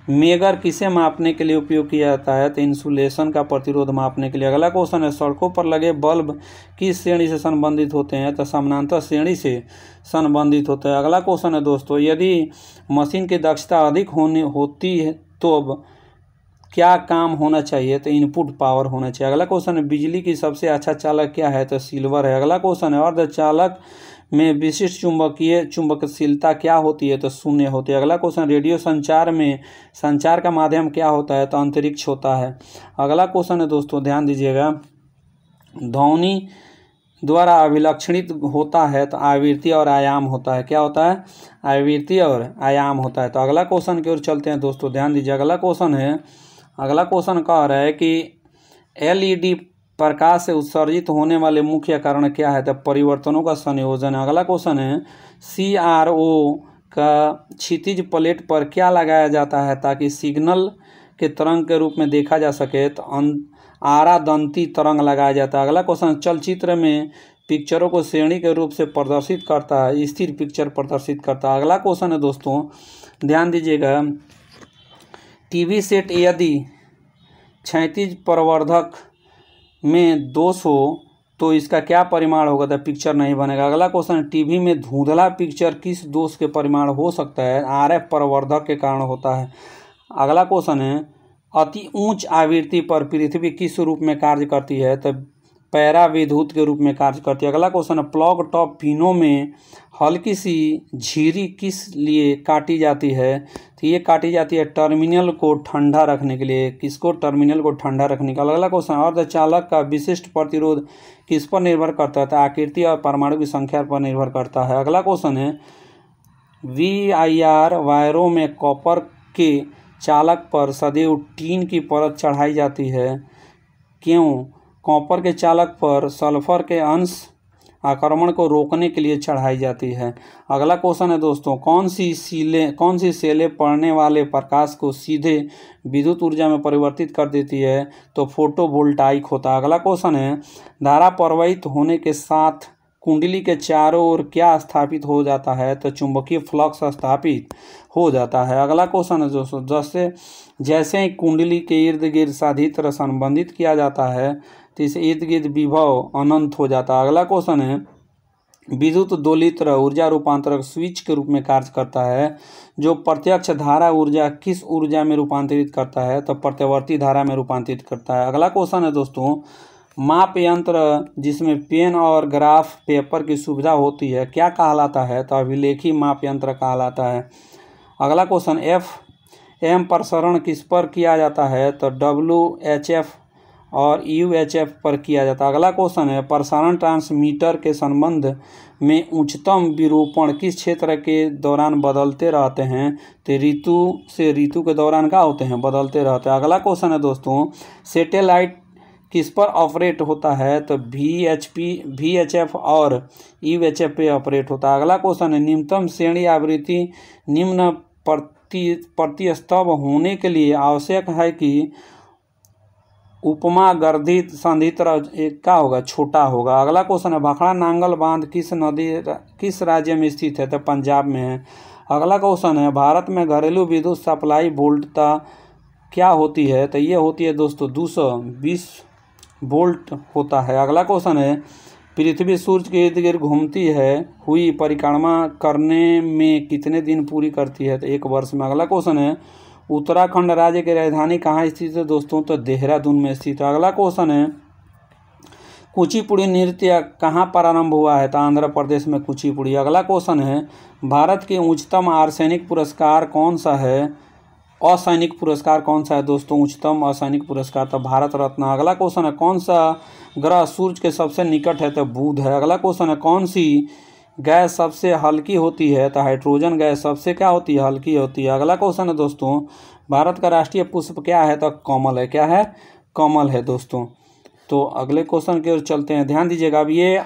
मेगर किसे मापने के लिए उपयोग किया जाता है? तो इंसुलेशन का प्रतिरोध मापने के लिए। अगला क्वेश्चन है, सड़कों पर लगे बल्ब किस श्रेणी से संबंधित होते हैं? तो समानांतर श्रेणी से संबंधित होते हैं। अगला क्वेश्चन है दोस्तों, यदि मशीन की दक्षता अधिक होती है तो अब क्या काम होना चाहिए? तो इनपुट पावर होना चाहिए। अगला क्वेश्चन है, बिजली की सबसे अच्छा चालक क्या है? तो सिल्वर है। अगला क्वेश्चन है, अर्धचालक में विशिष्ट चुंबकशीलता क्या होती है? तो शून्य होती है। अगला क्वेश्चन, रेडियो संचार में संचार का माध्यम क्या होता है? तो अंतरिक्ष होता है। अगला क्वेश्चन है दोस्तों, ध्यान दीजिएगा, ध्वनि द्वारा अभिलक्षणित होता है तो आवृत्ति और आयाम होता है। क्या होता है? आवृत्ति और आयाम होता है। तो अगला क्वेश्चन की ओर चलते हैं दोस्तों, ध्यान दीजिए। अगला क्वेश्चन कह रहा है कि एलईडी प्रकाश से उत्सर्जित होने वाले मुख्य कारण क्या है? तो परिवर्तनों का संयोजन है। अगला क्वेश्चन है, सीआरओ का क्षितिज प्लेट पर क्या लगाया जाता है ताकि सिग्नल के तरंग के रूप में देखा जा सके? तो आरादंती तरंग लगाया जाता है। अगला क्वेश्चन, चलचित्र में पिक्चरों को श्रेणी के रूप से प्रदर्शित करता है, स्थिर पिक्चर प्रदर्शित करता है। अगला क्वेश्चन है दोस्तों, ध्यान दीजिएगा, टीवी सेट यदि क्षैतिज प्रवर्धक में दोष हो तो इसका क्या परिमाण होगा? तो पिक्चर नहीं बनेगा। अगला क्वेश्चन, टीवी में धुंधला पिक्चर किस दोष के परिमाण हो सकता है? आरएफ प्रवर्धक के कारण होता है। अगला क्वेश्चन है, अति उच्च आवृत्ति पर पृथ्वी किस रूप में कार्य करती है? तो पैरा विद्युत के रूप में कार्य करती है। अगला क्वेश्चन है, प्लग टॉप पिनों में हल्की सी झिरी किस लिए काटी जाती है? तो ये काटी जाती है टर्मिनल को ठंडा रखने के लिए। किसको? टर्मिनल को ठंडा रखने का। अगला क्वेश्चन, अर्धचालक का विशिष्ट प्रतिरोध किस पर निर्भर करता है? तो आकृति और परमाणु की संख्या पर निर्भर करता है। अगला क्वेश्चन है, VIR वायरों में कॉपर के चालक पर सदैव टीन की परत चढ़ाई जाती है। क्यों? कॉपर के चालक पर सल्फर के अंश आक्रमण को रोकने के लिए चढ़ाई जाती है। अगला क्वेश्चन है दोस्तों, कौन सी सेलें पड़ने वाले प्रकाश को सीधे विद्युत ऊर्जा में परिवर्तित कर देती है? तो फोटोवोल्टाइक होता है। अगला क्वेश्चन है, धारा प्रवाहित होने के साथ कुंडली के चारों ओर क्या स्थापित हो जाता है? तो चुंबकीय फ्लक्स स्थापित हो जाता है। अगला क्वेश्चन है दोस्तों, जैसे ही कुंडली के इर्द गिर्द साधित्र संबंधित किया जाता है तो इस इर्द गिर्द विभव अनंत हो जाता है। अगला क्वेश्चन है, विद्युत दोलित्र ऊर्जा रूपांतरक स्विच के रूप में कार्य करता है जो प्रत्यक्ष धारा ऊर्जा किस ऊर्जा में रूपांतरित करता है? तो प्रत्यावर्ती धारा में रूपांतरित करता है। अगला क्वेश्चन है दोस्तों, माप यंत्र जिसमें पेन और ग्राफ पेपर की सुविधा होती है क्या कहलाता है? तो अभिलेखी माप यंत्र कहलाता है। अगला क्वेश्चन, FM प्रसारण किस पर किया जाता है? तो WHF और UHF पर किया जाता है। अगला क्वेश्चन है, प्रसारण ट्रांसमीटर के संबंध में उच्चतम विरूपण किस क्षेत्र के दौरान बदलते रहते हैं? तो ऋतु से ऋतु के दौरान क्या होते हैं? बदलते रहते हैं। अगला क्वेश्चन है दोस्तों, सैटेलाइट किस पर ऑपरेट होता है? तो VHF और UHF पे ऑपरेट होता है। अगला क्वेश्चन है, निम्नतम श्रेणी आवृत्ति निम्न प्रतिस्तंभ होने के लिए आवश्यक है कि उपमा गर्धित संधित्र क्या होगा? छोटा होगा। अगला क्वेश्चन है, भाखड़ा नांगल बांध किस राज्य में स्थित है? तो पंजाब में है। अगला क्वेश्चन है, भारत में घरेलू विद्युत सप्लाई वोल्टता क्या होती है? तो ये होती है दोस्तों 220 वोल्ट होता है। अगला क्वेश्चन है, पृथ्वी सूर्य के इर्द गिर्द घूमती है हुई परिक्रमा करने में कितने दिन पूरी करती है? तो 1 वर्ष में। अगला क्वेश्चन है, उत्तराखंड राज्य की राजधानी कहाँ स्थित है दोस्तों? तो देहरादून में स्थित है। अगला क्वेश्चन है, कुचिपुड़ी नृत्य कहाँ प्रारंभ हुआ है? तो आंध्र प्रदेश में कुचिपुड़ी। अगला क्वेश्चन है, भारत के उच्चतम आर्सेनिक पुरस्कार कौन सा है? असैनिक पुरस्कार कौन सा है दोस्तों? उच्चतम असैनिक पुरस्कार तो भारत रत्न। अगला क्वेश्चन है, कौन सा ग्रह सूर्य के सबसे निकट है? तो बुध है। अगला क्वेश्चन है, कौन सी गैस सबसे हल्की होती है? तो हाइड्रोजन गैस सबसे क्या होती है? हल्की होती है। अगला क्वेश्चन है दोस्तों, भारत का राष्ट्रीय पुष्प क्या है? तो कमल है। क्या है? कमल है दोस्तों। तो अगले क्वेश्चन की ओर चलते हैं। ध्यान दीजिएगा, अब ये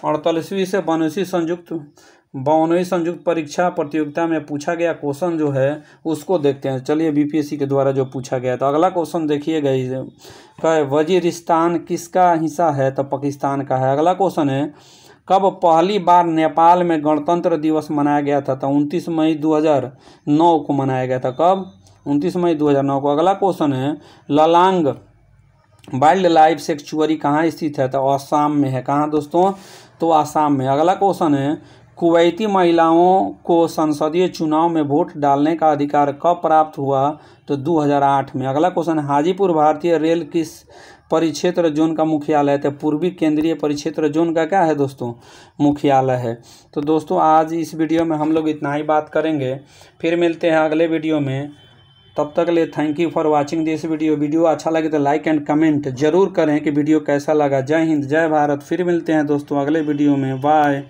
48वीं से 52वीं संयुक्त परीक्षा प्रतियोगिता में पूछा गया क्वेश्चन जो है उसको देखते हैं। चलिए बीपीएससी के द्वारा जो पूछा गया। तो अगला क्वेश्चन देखिएगा, वजीरिस्तान किसका हिस्सा है? तो पाकिस्तान का है। अगला क्वेश्चन है, कब पहली बार नेपाल में गणतंत्र दिवस मनाया गया था? तो 29 मई 2009 को मनाया गया था। कब? 29 मई 2009 को। अगला क्वेश्चन है, ललांग वाइल्ड लाइफ सेंचुरी कहाँ स्थित है? तो आसाम में है। कहाँ दोस्तों? तो आसाम में। अगला क्वेश्चन है, कुवैती महिलाओं को संसदीय चुनाव में वोट डालने का अधिकार कब प्राप्त हुआ? तो 2008 में। अगला क्वेश्चन है, हाजीपुर भारतीय रेल किस परिक्षेत्र जोन का मुख्यालय है? तो पूर्वी केंद्रीय परिक्षेत्र जोन का क्या है दोस्तों? मुख्यालय है। तो दोस्तों आज इस वीडियो में हम लोग इतना ही बात करेंगे, फिर मिलते हैं अगले वीडियो में। तब तक के लिए thank you for watching this video अच्छा लगे तो लाइक एंड कमेंट जरूर करें कि वीडियो कैसा लगा। जय हिंद, जय भारत। फिर मिलते हैं दोस्तों अगले वीडियो में। बाय।